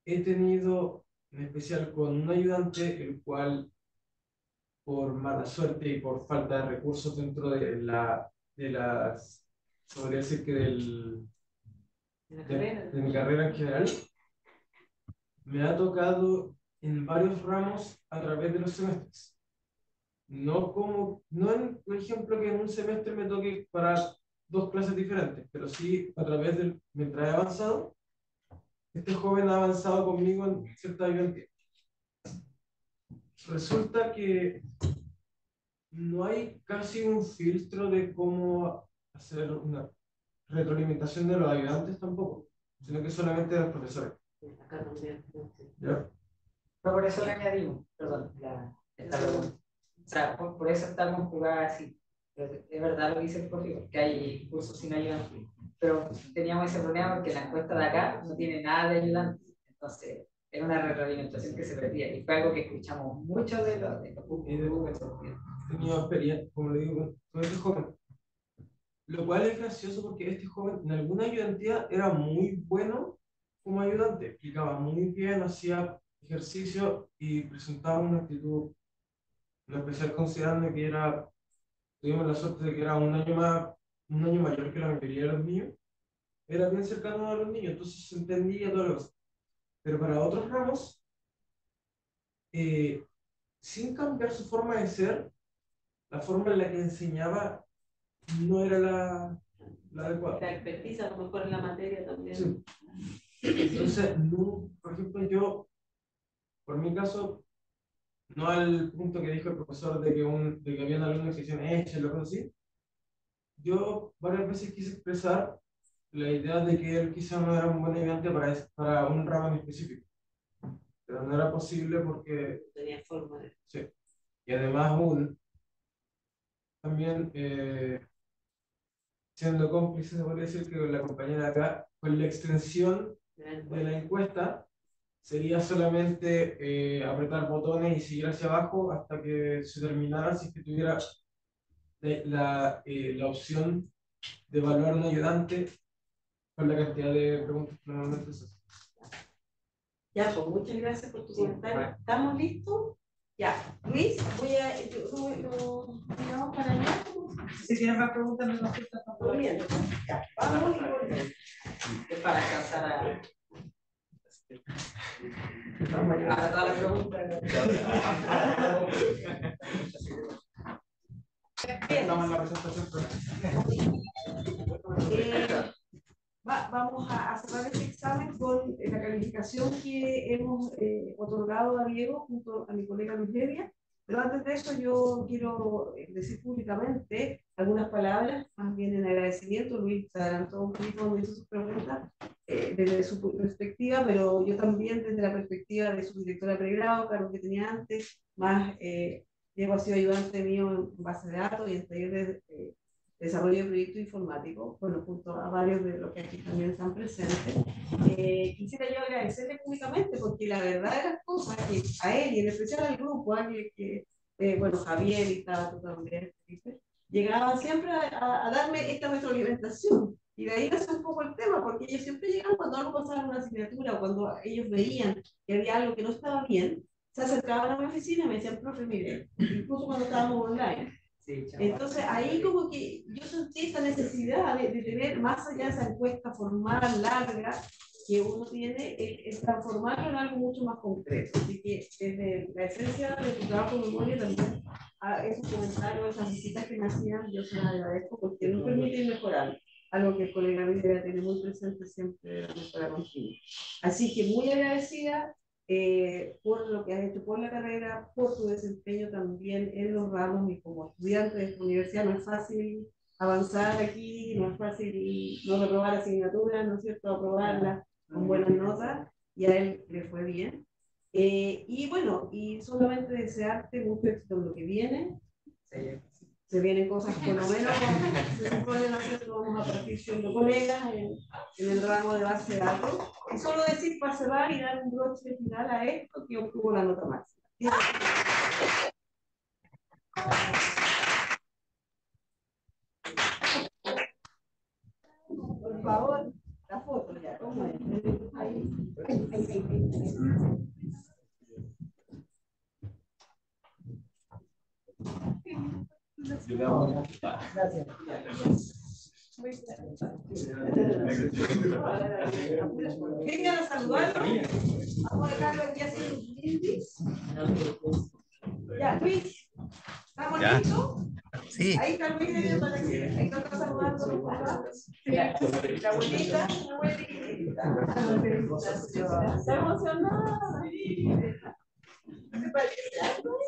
Speaker 5: he tenido, en especial con un ayudante, el cual por mala suerte y por falta de recursos dentro de las, podría decir que de mi carrera en general, me ha tocado en varios ramos a través de los semestres. Por ejemplo, que en un semestre me toque para 2 clases diferentes, pero sí a través del, mientras he avanzado, este joven ha avanzado conmigo en cierta ayudantía. resulta que no hay casi un filtro de cómo hacer una retroalimentación de los ayudantes tampoco, sino que solamente de los profesores.
Speaker 1: Acá también.
Speaker 5: ¿Ya?
Speaker 2: No, por eso le añadimos, perdón, esta pregunta. O sea, por eso estamos jugadas así. Es verdad lo que dice el profe, que hay cursos sin ayudantes. Pero teníamos ese problema porque la encuesta de acá no tiene nada de ayudantes. Entonces, era una retroalimentación que se perdía. Y fue algo que escuchamos mucho de los
Speaker 5: Y de he tenido experiencia, como le digo, con este joven. Lo cual es gracioso porque este joven en alguna ayudantía era muy bueno como ayudante, explicaba muy bien, hacía ejercicio y presentaba una actitud, en especial considerando que era, tuvimos la suerte de que era un año mayor que la mayoría de los niños, era bien cercano a los niños, entonces se entendía todo lo que. Pero para otros ramos, sin cambiar su forma de ser, la forma en la que enseñaba no era la adecuada.
Speaker 1: La expertiza, a lo mejor en la materia también.
Speaker 5: Sí. Entonces, no, por ejemplo, yo, por mi caso, no al punto que dijo el profesor de que había alumnos que hicieron hechas, lo que así, yo varias veces quise expresar la idea de que él quizá no era un buen ayudante para un ramo en específico, pero no era posible porque,
Speaker 1: No tenía forma de.
Speaker 5: sí, y además aún, también siendo cómplice, se podría decir que la compañera acá, con la extensión de la encuesta, sería solamente apretar botones y seguir hacia abajo hasta que se terminara, si es que tuviera la opción de evaluar un ayudante con la cantidad de preguntas que normalmente se hacen.
Speaker 1: Ya, pues muchas gracias por tu comentario. ¿Estamos listos? Ya, Luis, voy a. ¿Vamos para allá?
Speaker 2: Si tienen más preguntas, me las preguntan.
Speaker 1: Volviendo. Ya, vamos y volvemos.
Speaker 2: Es para alcanzar a. Ahora todas las preguntas.
Speaker 1: Bien.
Speaker 5: Estamos en la presentación.
Speaker 1: Vamos a cerrar este examen con la calificación que hemos otorgado a Diego junto a mi colega Luis Levia. Pero antes de eso yo quiero decir públicamente algunas palabras, más bien en agradecimiento. Luis se adelantó un poquito cuando hizo sus preguntas desde su perspectiva, pero yo también desde la perspectiva de su directora de pregrado, cargo que tenía antes, más Diego ha sido ayudante mío en base de datos y en talleres de desarrollo de proyectos informáticos, bueno, junto a varios de los que aquí también están presentes. Quisiera yo agradecerle públicamente porque la verdad de las cosas que a él y en especial al grupo, bueno, Javier y Tato también, llegaban siempre a darme esta retroalimentación. Y de ahí nace un poco el tema, porque ellos siempre llegaban cuando algo pasaba en una asignatura o cuando ellos veían que había algo que no estaba bien, se acercaban a mi oficina y me decían, profe, mire, incluso cuando estábamos online. Entonces ahí como que yo sentí esta necesidad de tener más allá de esa encuesta formal larga que uno tiene, es transformarlo en algo mucho más concreto. Así que desde la esencia de tu trabajo de memoria también, a esos comentarios, esas visitas que me hacían, yo se las agradezco porque nos permite ir mejorando. Algo que el colega Videla tiene muy presente siempre, la mejora continua. Así que muy agradecida por lo que has hecho por la carrera, por tu desempeño también en los ramos y como estudiante de esta universidad. No es fácil avanzar aquí, no es fácil no reprobar asignaturas, ¿no es cierto?, aprobarlas con buenas notas, y a él le fue bien. Y bueno, y solamente desearte mucho éxito en lo que viene. Se vienen cosas, por lo menos, se supone nosotros vamos a partir siendo colegas en el ramo de base de datos. Y solo decir para cerrar y dar un broche final a esto que obtuvo la nota máxima. Por favor, la foto ya, ¿cómo es? Ahí. Gracias. Vengan a saludarlo. Vamos a dejarlo aquí haciendo un brindis. Ya, Luis, ¿estamos listos?
Speaker 3: Sí.
Speaker 1: Ahí está Luis, para que ahí nos está saludando los papás. La abuelita, la abuelita. Está emocionada. ¿Te parece algo?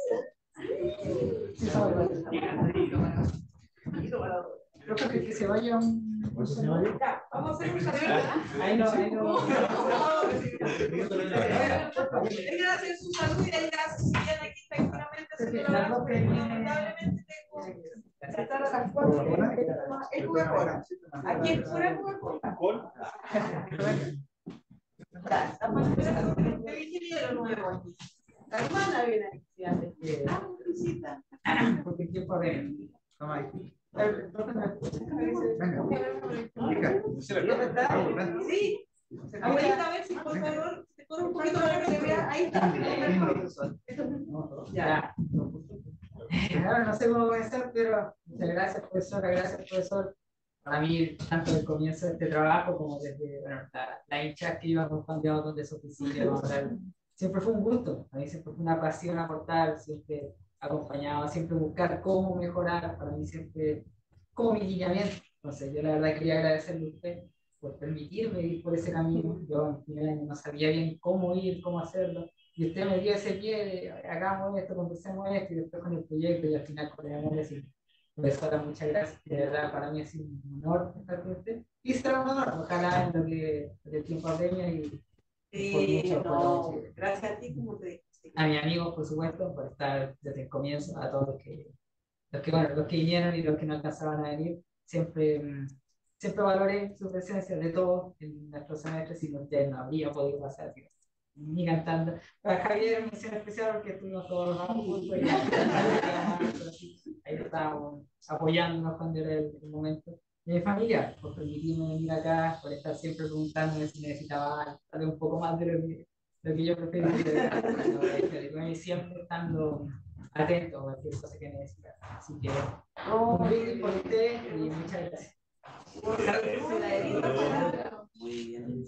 Speaker 2: vaya un...
Speaker 1: Ya, vamos a hacer un saludo.
Speaker 2: Ahí no.
Speaker 1: Vengan a hacer su salud y ahí gracias. Si vienen aquí tranquilamente haciendo la verdad, porque lamentablemente tengo que estar a las 4. Es Coca-Cola. Aquí es pura Coca-Cola. Ya, estamos esperando el ingeniero nuevo aquí. La hermana viene aquí. Ah, visita.
Speaker 2: Porque tiempo de... Toma ahí.
Speaker 1: Sí. Abuelita, a ver si por favor te corre un poquito para que se vea. Ahí está.
Speaker 2: Ya. Ahora no sé cómo comenzar, pero muchas gracias, profesora, gracias, profesor. Para mí, tanto el comienzo de este trabajo como desde la hincha que íbamos cuando íbamos de su oficina, siempre fue un gusto. A mí siempre fue una pasión aportar, siempre acompañado, siempre buscar cómo mejorar. Para mí siempre como mi lineamiento. Entonces, yo la verdad quería agradecerle a usted por permitirme ir por ese camino. Yo en primer año no sabía bien cómo ir, cómo hacerlo. Y usted me dio ese pie de hagamos esto, conversemos esto, y después con el proyecto, y al final con el amor decir, profesora, muchas gracias. De verdad, para mí ha sido un honor estar con usted. Y será un honor, ojalá en lo que el tiempo apremia y por mucho,
Speaker 1: no, gracias a ti, como te dije.
Speaker 2: a mis amigos, por supuesto, por estar desde el comienzo, a todos los que vinieron y los que no alcanzaban a venir, siempre, siempre valoré su presencia de todos en nuestros semestres y ustedes no habría podido pasar así, ni cantando. A Javier, mención especial porque estuvimos todos los juntos y ahí estábamos apoyándonos cuando era el momento. Y mi familia, por permitirme venir acá, por estar siempre preguntándome si necesitaba algo un poco más de lo que yo prefería, siempre estando atento a cualquier cosa que necesitas. Así que un brindis por usted y muchas gracias.
Speaker 1: Muy bien.